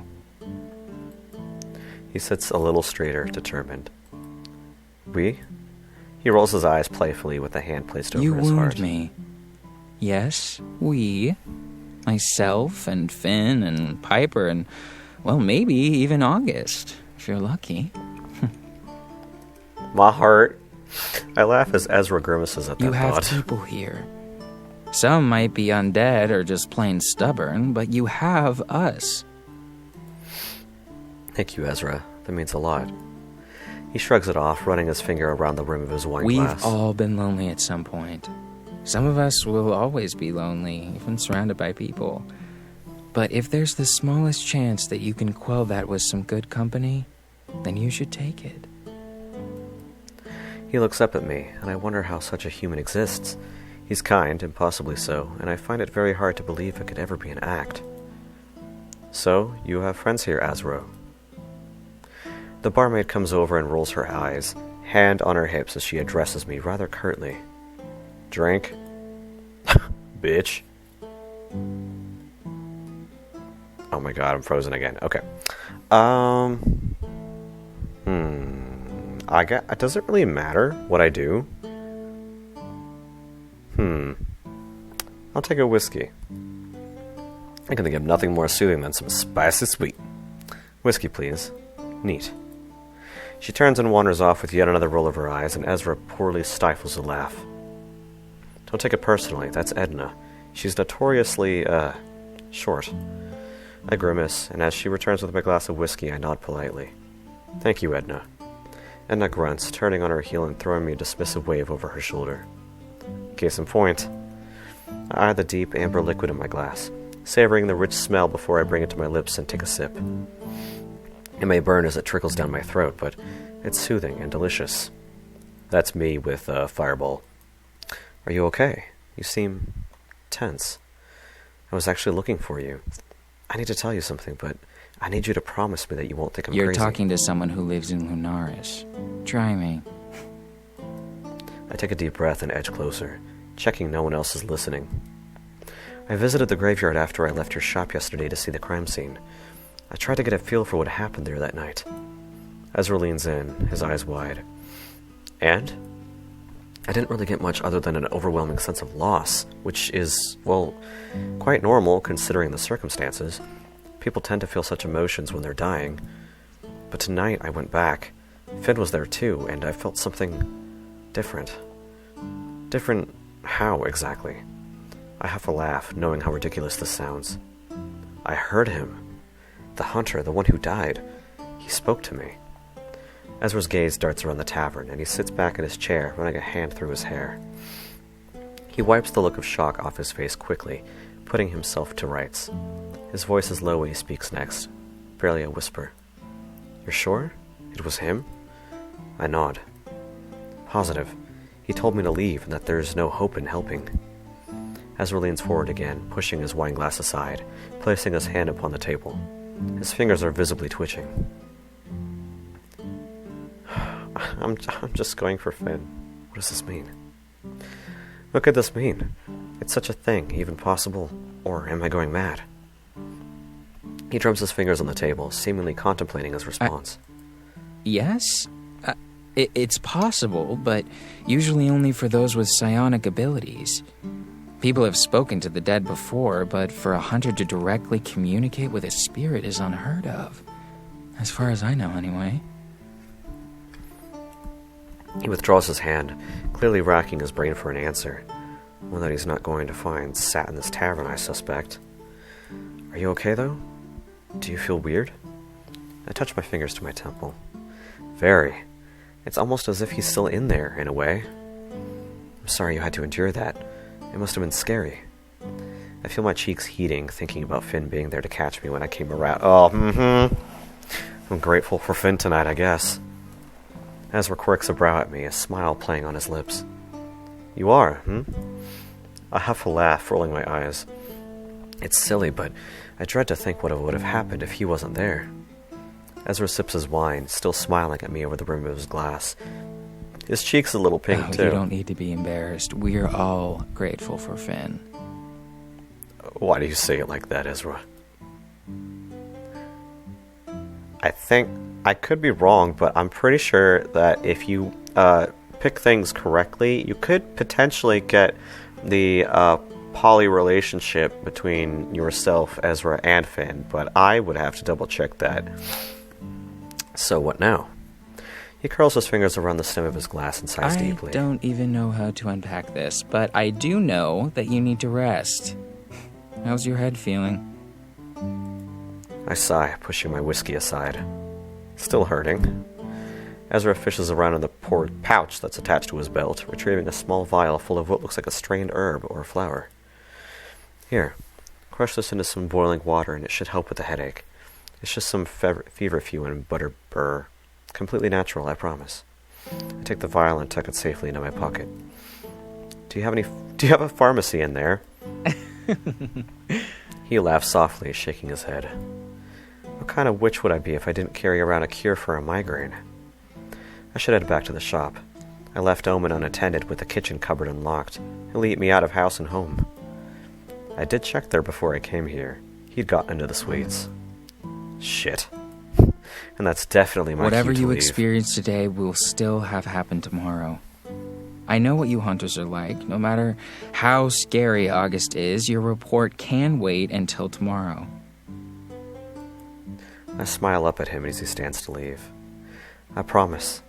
He sits a little straighter, determined. We? He rolls his eyes playfully with a hand placed over You his heart. wound me. Yes, we. Myself and Finn and Piper and, well, maybe even August, if you're lucky. My heart. I laugh as Ezra grimaces at that You have thought. people here. Some might be undead or just plain stubborn, but you have us. Thank you, Ezra. That means a lot. He shrugs it off, running his finger around the rim of his wine glass. We've all been lonely at some point. Some of us will always be lonely, even surrounded by people. But if there's the smallest chance that you can quell that with some good company, then you should take it. He looks up at me, and I wonder how such a human exists. He's kind, and possibly so, and I find it very hard to believe it could ever be an act. So, you have friends here, Azro. The barmaid comes over and rolls her eyes, hand on her hips as she addresses me rather curtly. Drink? Bitch. Oh my god, I'm frozen again. Okay. Does it really matter what I do? I'll take a whiskey. I can think of nothing more soothing than some spicy sweet. Whiskey, please. Neat. She turns and wanders off with yet another roll of her eyes, and Ezra poorly stifles a laugh. Don't take it personally, that's Edna. She's notoriously, short. I grimace, and as she returns with my glass of whiskey, I nod politely. Thank you, Edna. Edna grunts, turning on her heel and throwing me a dismissive wave over her shoulder. Case in point. I eye the deep amber liquid in my glass, savoring the rich smell before I bring it to my lips and take a sip. It may burn as it trickles down my throat, but it's soothing and delicious. That's me with a fireball. Are you okay? You seem tense. I was actually looking for you. I need to tell you something, but I need you to promise me that you won't think I'm You're crazy. talking to someone who lives in Lunaris. Try me. I take a deep breath and edge closer, checking no one else is listening. I visited the graveyard after I left your shop yesterday to see the crime scene. I tried to get a feel for what happened there that night. Ezra leans in, his eyes wide. And? I didn't really get much other than an overwhelming sense of loss, which is, well, quite normal considering the circumstances. People tend to feel such emotions when they're dying. But tonight I went back. Finn was there too, and I felt something different. Different how, exactly? I have to laugh, knowing how ridiculous this sounds. I heard him. The hunter, the one who died. He spoke to me. Ezra's gaze darts around the tavern, and he sits back in his chair, running a hand through his hair. He wipes the look of shock off his face quickly, putting himself to rights. His voice is low when he speaks next, barely a whisper. You're sure? It was him? I nod. Positive. He told me to leave and that there is no hope in helping. Ezra leans forward again, pushing his wine glass aside, placing his hand upon the table. His fingers are visibly twitching. I'm just going for Finn. What does this mean? What could this mean? It's such a thing, even possible. Or am I going mad? He drums his fingers on the table, seemingly contemplating his response. Yes? It's possible, but usually only for those with psionic abilities. People have spoken to the dead before, but for a hunter to directly communicate with a spirit is unheard of. As far as I know, anyway. He withdraws his hand, clearly racking his brain for an answer. One that he's not going to find sat in this tavern, I suspect. Are you okay, though? Do you feel weird? I touch my fingers to my temple. Very. It's almost as if he's still in there, in a way. I'm sorry you had to endure that. It must have been scary. I feel my cheeks heating, thinking about Finn being there to catch me when I came around. I'm grateful for Finn tonight, I guess. Ezra quirks a brow at me, a smile playing on his lips. You are, I have to laugh, rolling my eyes. It's silly, but I dread to think what would have happened if he wasn't there. Ezra sips his wine, still smiling at me over the rim of his glass. His cheek's a little pink, too. You don't need to be embarrassed. We're all grateful for Finn. Why do you say it like that, Ezra? I think I could be wrong, but I'm pretty sure that if you pick things correctly, you could potentially get the poly relationship between yourself, Ezra, and Finn, but I would have to double check that. So what now? He curls his fingers around the stem of his glass and sighs deeply. I don't even know how to unpack this, but I do know that you need to rest. How's your head feeling? I sigh, pushing my whiskey aside. Still hurting. Ezra fishes around in the pouch that's attached to his belt, retrieving a small vial full of what looks like a strained herb or flower. Here, crush this into some boiling water and it should help with the headache. It's just some feverfew and butter burr. Completely natural, I promise. I take the vial and tuck it safely into my pocket. Do you have a pharmacy in there? He laughs softly, shaking his head. What kind of witch would I be if I didn't carry around a cure for a migraine? I should head back to the shop. I left Omen unattended with the kitchen cupboard unlocked. He'll eat me out of house and home. I did check there before I came here. He'd gotten into the sweets. Shit. And that's definitely my Whatever cue to you leave. experience today will still have happened tomorrow. I know what you hunters are like. No matter how scary August is, your report can wait until tomorrow. I smile up at him as he stands to leave. I promise.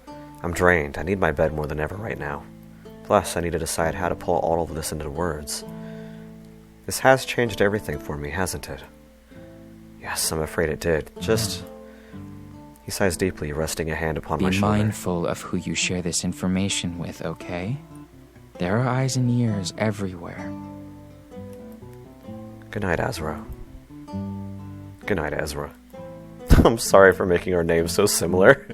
I'm drained. I need my bed more than ever right now. Plus, I need to decide how to pull all of this into words. This has changed everything for me, hasn't it? Yes, I'm afraid it did. He sighs deeply, resting a hand upon my shoulder. Be mindful of who you share this information with, okay? There are eyes and ears everywhere. Good night, Ezra. Good night, Ezra. I'm sorry for making our names so similar.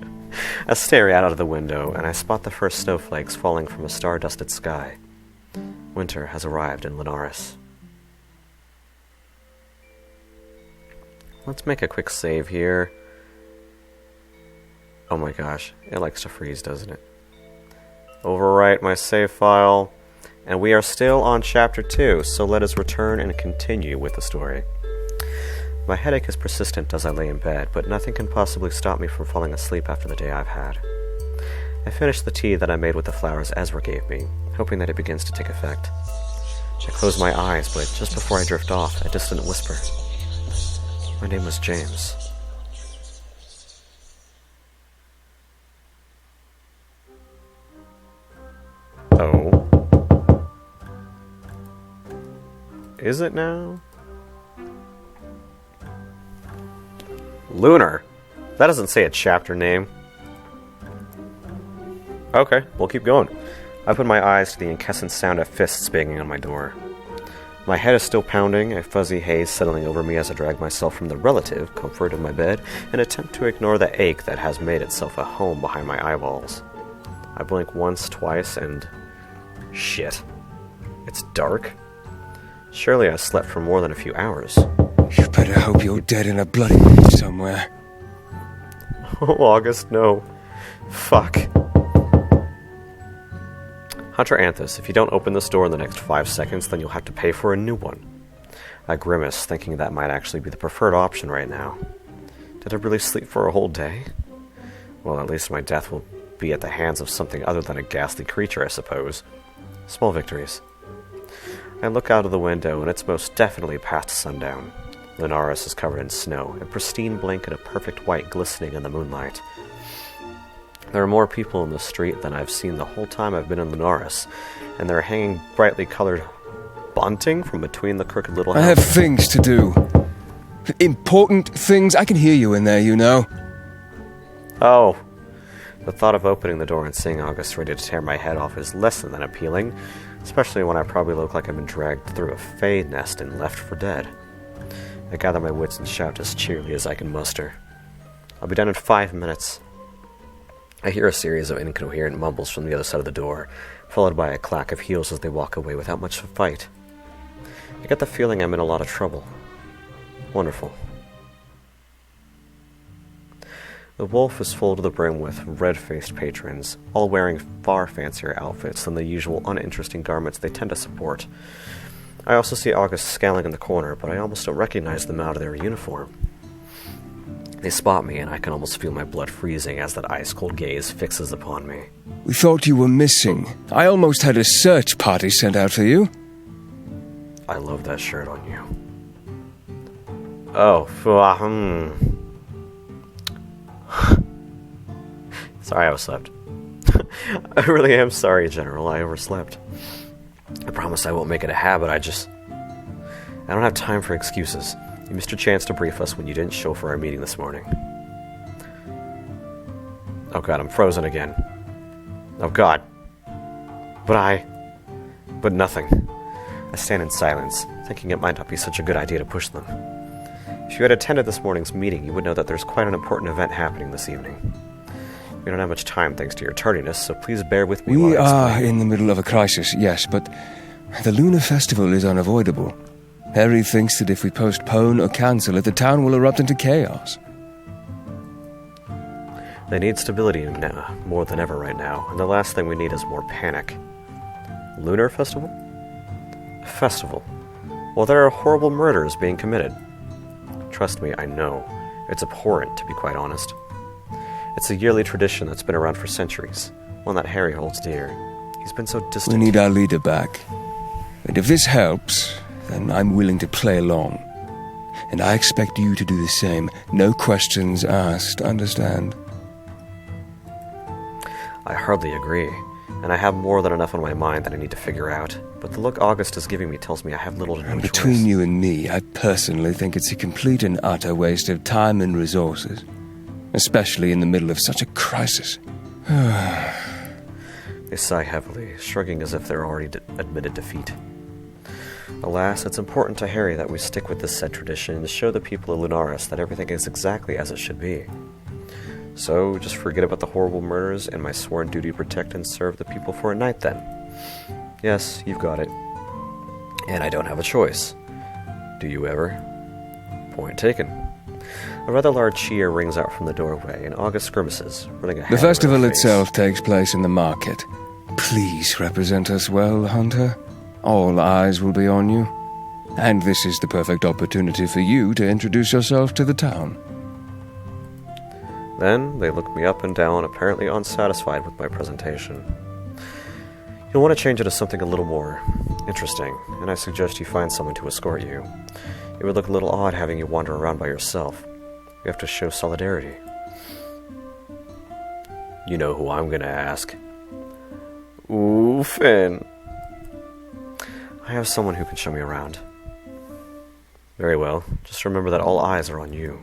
I stare out of the window, and I spot the first snowflakes falling from a star-dusted sky. Winter has arrived in Linares. Let's make a quick save here. Oh my gosh, it likes to freeze, doesn't it? Overwrite my save file. And we are still on Chapter 2, so let us return and continue with the story. My headache is persistent as I lay in bed, but nothing can possibly stop me from falling asleep after the day I've had. I finish the tea that I made with the flowers Ezra gave me, hoping that it begins to take effect. I close my eyes, but just before I drift off, a distant whisper. My name was James. Oh. Is it now? Lunar? That doesn't say a chapter name. Okay, we'll keep going. I put my eyes to the incessant sound of fists banging on my door. My head is still pounding, a fuzzy haze settling over me as I drag myself from the relative comfort of my bed and attempt to ignore the ache that has made itself a home behind my eyeballs. I blink once, twice, and... shit. It's dark? Surely I slept for more than a few hours. You better hope you're dead in a bloody pit somewhere. Oh, August, no. Fuck. Hunter Anthus, if you don't open this door in the next 5 seconds, then you'll have to pay for a new one. I grimace, thinking that might actually be the preferred option right now. Did I really sleep for a whole day? Well, at least my death will be at the hands of something other than a ghastly creature, I suppose. Small victories. I look out of the window, and it's most definitely past sundown. Linares is covered in snow, a pristine blanket of perfect white glistening in the moonlight. There are more people in the street than I've seen the whole time I've been in Linares, and they're hanging brightly colored bunting from between the crooked little houses. I have things to do. Important things. I can hear you in there, you know. Oh. The thought of opening the door and seeing August ready to tear my head off is less than appealing, especially when I probably look like I've been dragged through a fae nest and left for dead. I gather my wits and shout as cheerily as I can muster. I'll be done in 5 minutes. I hear a series of incoherent mumbles from the other side of the door, followed by a clack of heels as they walk away without much of a fight. I get the feeling I'm in a lot of trouble. Wonderful. The Wolf is full to the brim with red-faced patrons, all wearing far fancier outfits than the usual uninteresting garments they tend to support. I also see August scowling in the corner, but I almost don't recognize them out of their uniform. They spot me, and I can almost feel my blood freezing as that ice-cold gaze fixes upon me. We thought you were missing. I almost had a search party sent out for you. I love that shirt on you. Oh, Sorry I overslept. I really am sorry, General. I overslept. I promise I won't make it a habit. I don't have time for excuses. You missed your chance to brief us when you didn't show for our meeting this morning. Oh god, I'm frozen again. Oh god. But nothing. I stand in silence, thinking it might not be such a good idea to push them. If you had attended this morning's meeting, you would know that there's quite an important event happening this evening. We don't have much time thanks to your tardiness, so please bear with me while We I are explain. in the middle of a crisis, yes, but the Lunar Festival is unavoidable. Harry thinks that if we postpone or cancel it, the town will erupt into chaos. They need stability now, more than ever right now, and the last thing we need is more panic. Lunar Festival? A festival? Well, there are horrible murders being committed. Trust me, I know. It's abhorrent, to be quite honest. It's a yearly tradition that's been around for centuries, one that Harry holds dear. He's been so distant. We need our leader back. And if this helps, then I'm willing to play along. And I expect you to do the same. No questions asked, understand? I hardly agree, and I have more than enough on my mind that I need to figure out. But the look August is giving me tells me I have little to no choice. Between you and me, I personally think it's a complete and utter waste of time and resources. Especially in the middle of such a crisis. They sigh heavily, shrugging as if they're already admitted defeat. Alas, it's important to Harry that we stick with this said tradition and show the people of Lunaris that everything is exactly as it should be. So, just forget about the horrible murders and my sworn duty to protect and serve the people for a night then. Yes, you've got it. And I don't have a choice. Do you ever? Point taken. A rather large cheer rings out from the doorway, and August grimaces, running a hand The over her festival face. itself takes place in the market. Please represent us well, Hunter. All eyes will be on you. And this is the perfect opportunity for you to introduce yourself to the town. Then they looked me up and down, apparently unsatisfied with my presentation. You'll want to change it to something a little more interesting, and I suggest you find someone to escort you. It would look a little odd having you wander around by yourself. You have to show solidarity. You know who I'm gonna ask. Ooh, Finn. I have someone who can show me around. Very well. Just remember that all eyes are on you.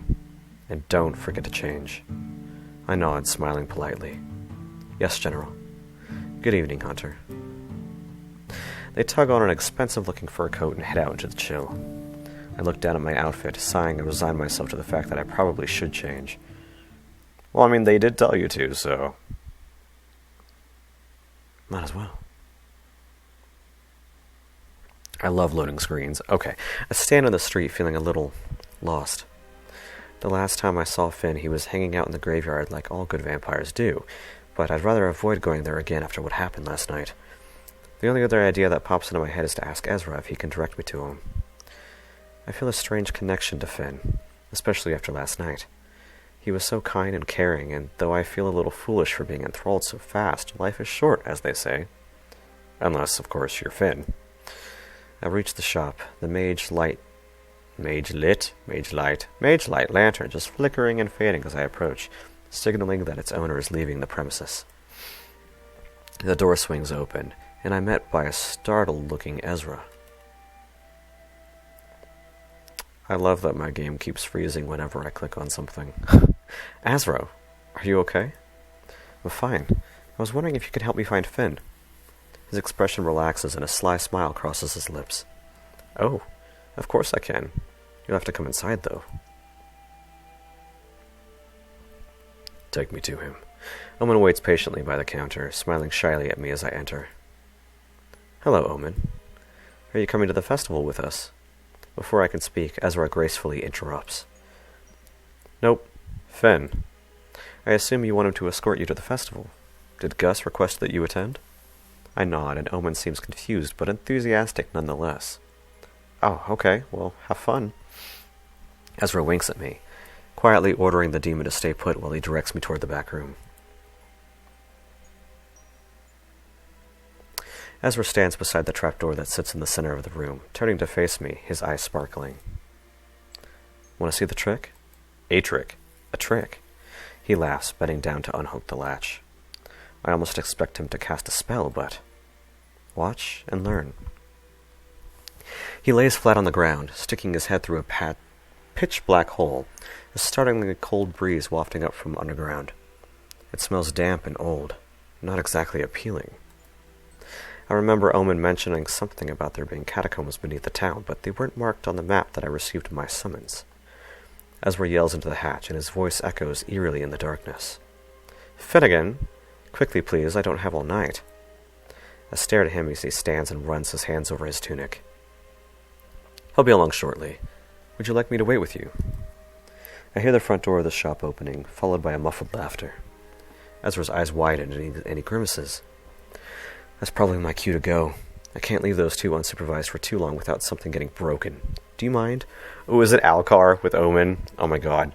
And don't forget to change. I nod, smiling politely. Yes, General. Good evening, Hunter. They tug on an expensive-looking fur coat and head out into the chill. I look down at my outfit, sighing and resign myself to the fact that I probably should change. Well, I mean, they did tell you to, so... might as well. I love loading screens. Okay, I stand on the street feeling a little lost. The last time I saw Finn, he was hanging out in the graveyard like all good vampires do, but I'd rather avoid going there again after what happened last night. The only other idea that pops into my head is to ask Ezra if he can direct me to him. I feel a strange connection to Finn, especially after last night. He was so kind and caring, and though I feel a little foolish for being enthralled so fast, life is short, as they say. Unless, of course, you're Finn. I reach the shop, the mage light lantern just flickering and fading as I approach, signaling that its owner is leaving the premises. The door swings open, and I'm met by a startled-looking Ezra. I love that my game keeps freezing whenever I click on something. Ezra, are you okay? I'm fine. I was wondering if you could help me find Finn. His expression relaxes and a sly smile crosses his lips. Oh, of course I can. You'll have to come inside, though. Take me to him. Omen waits patiently by the counter, smiling shyly at me as I enter. Hello, Omen. Are you coming to the festival with us? Before I can speak, Ezra gracefully interrupts. Nope. Finn. I assume you want him to escort you to the festival. Did Gus request that you attend? I nod, and Omen seems confused, but enthusiastic nonetheless. Oh, okay. Well, have fun. Ezra winks at me, quietly ordering the demon to stay put while he directs me toward the back room. Ezra stands beside the trapdoor that sits in the center of the room, turning to face me, his eyes sparkling. Want to see the trick? A trick. A trick. He laughs, bending down to unhook the latch. I almost expect him to cast a spell, but... watch and learn. He lays flat on the ground, sticking his head through a pitch-black hole, a startlingly cold breeze wafting up from underground. It smells damp and old, not exactly appealing. I remember Omen mentioning something about there being catacombs beneath the town, but they weren't marked on the map that I received in my summons. Ezra yells into the hatch, and his voice echoes eerily in the darkness. Finnegan! Quickly, please, I don't have all night. I stare at him as he stands and runs his hands over his tunic. He'll be along shortly. Would you like me to wait with you? I hear the front door of the shop opening, followed by a muffled laughter. Ezra's eyes widen and he grimaces. That's probably my cue to go. I can't leave those two unsupervised for too long without something getting broken. Do you mind? Oh, is it Alcar with Omen? Oh my god.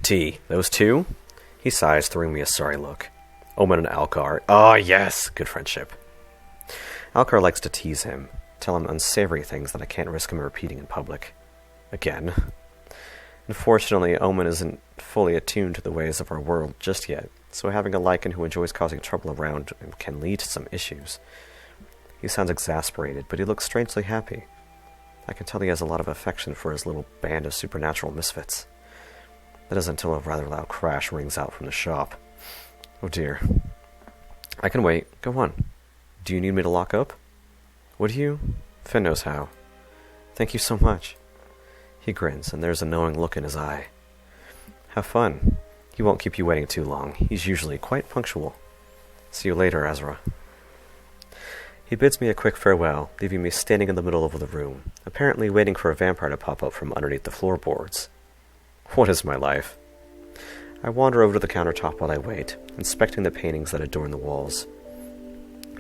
T. Those two? He sighs, throwing me a sorry look. Omen and Alcar. Ah, yes! Good friendship. Alcar likes to tease him, tell him unsavory things that I can't risk him repeating in public. Again. Unfortunately, Omen isn't fully attuned to the ways of our world just yet, so having a Lycan who enjoys causing trouble around him can lead to some issues. He sounds exasperated, but he looks strangely happy. I can tell he has a lot of affection for his little band of supernatural misfits. That is until a rather loud crash rings out from the shop. Oh dear. I can wait. Go on. Do you need me to lock up? Would you? Finn knows how. Thank you so much. He grins, and there's a knowing look in his eye. Have fun. He won't keep you waiting too long. He's usually quite punctual. See you later, Ezra. He bids me a quick farewell, leaving me standing in the middle of the room, apparently waiting for a vampire to pop up from underneath the floorboards. What is my life? I wander over to the countertop while I wait, inspecting the paintings that adorn the walls.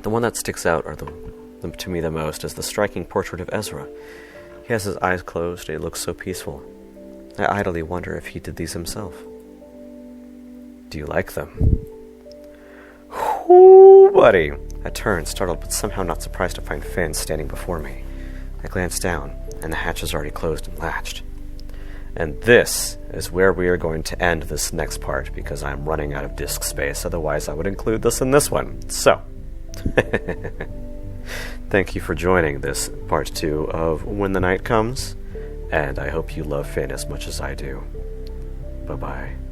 The one that sticks out to me the most is the striking portrait of Ezra. He has his eyes closed and he looks so peaceful. I idly wonder if he did these himself. Do you like them? Whoo, buddy! I turned, startled but somehow not surprised to find Finn standing before me. I glanced down, and the hatch is already closed and latched. And this is where we are going to end this next part, because I'm running out of disk space, otherwise I would include this in this one. So, thank you for joining this part 2 of When the Night Comes, and I hope you love Finn as much as I do. Bye-bye.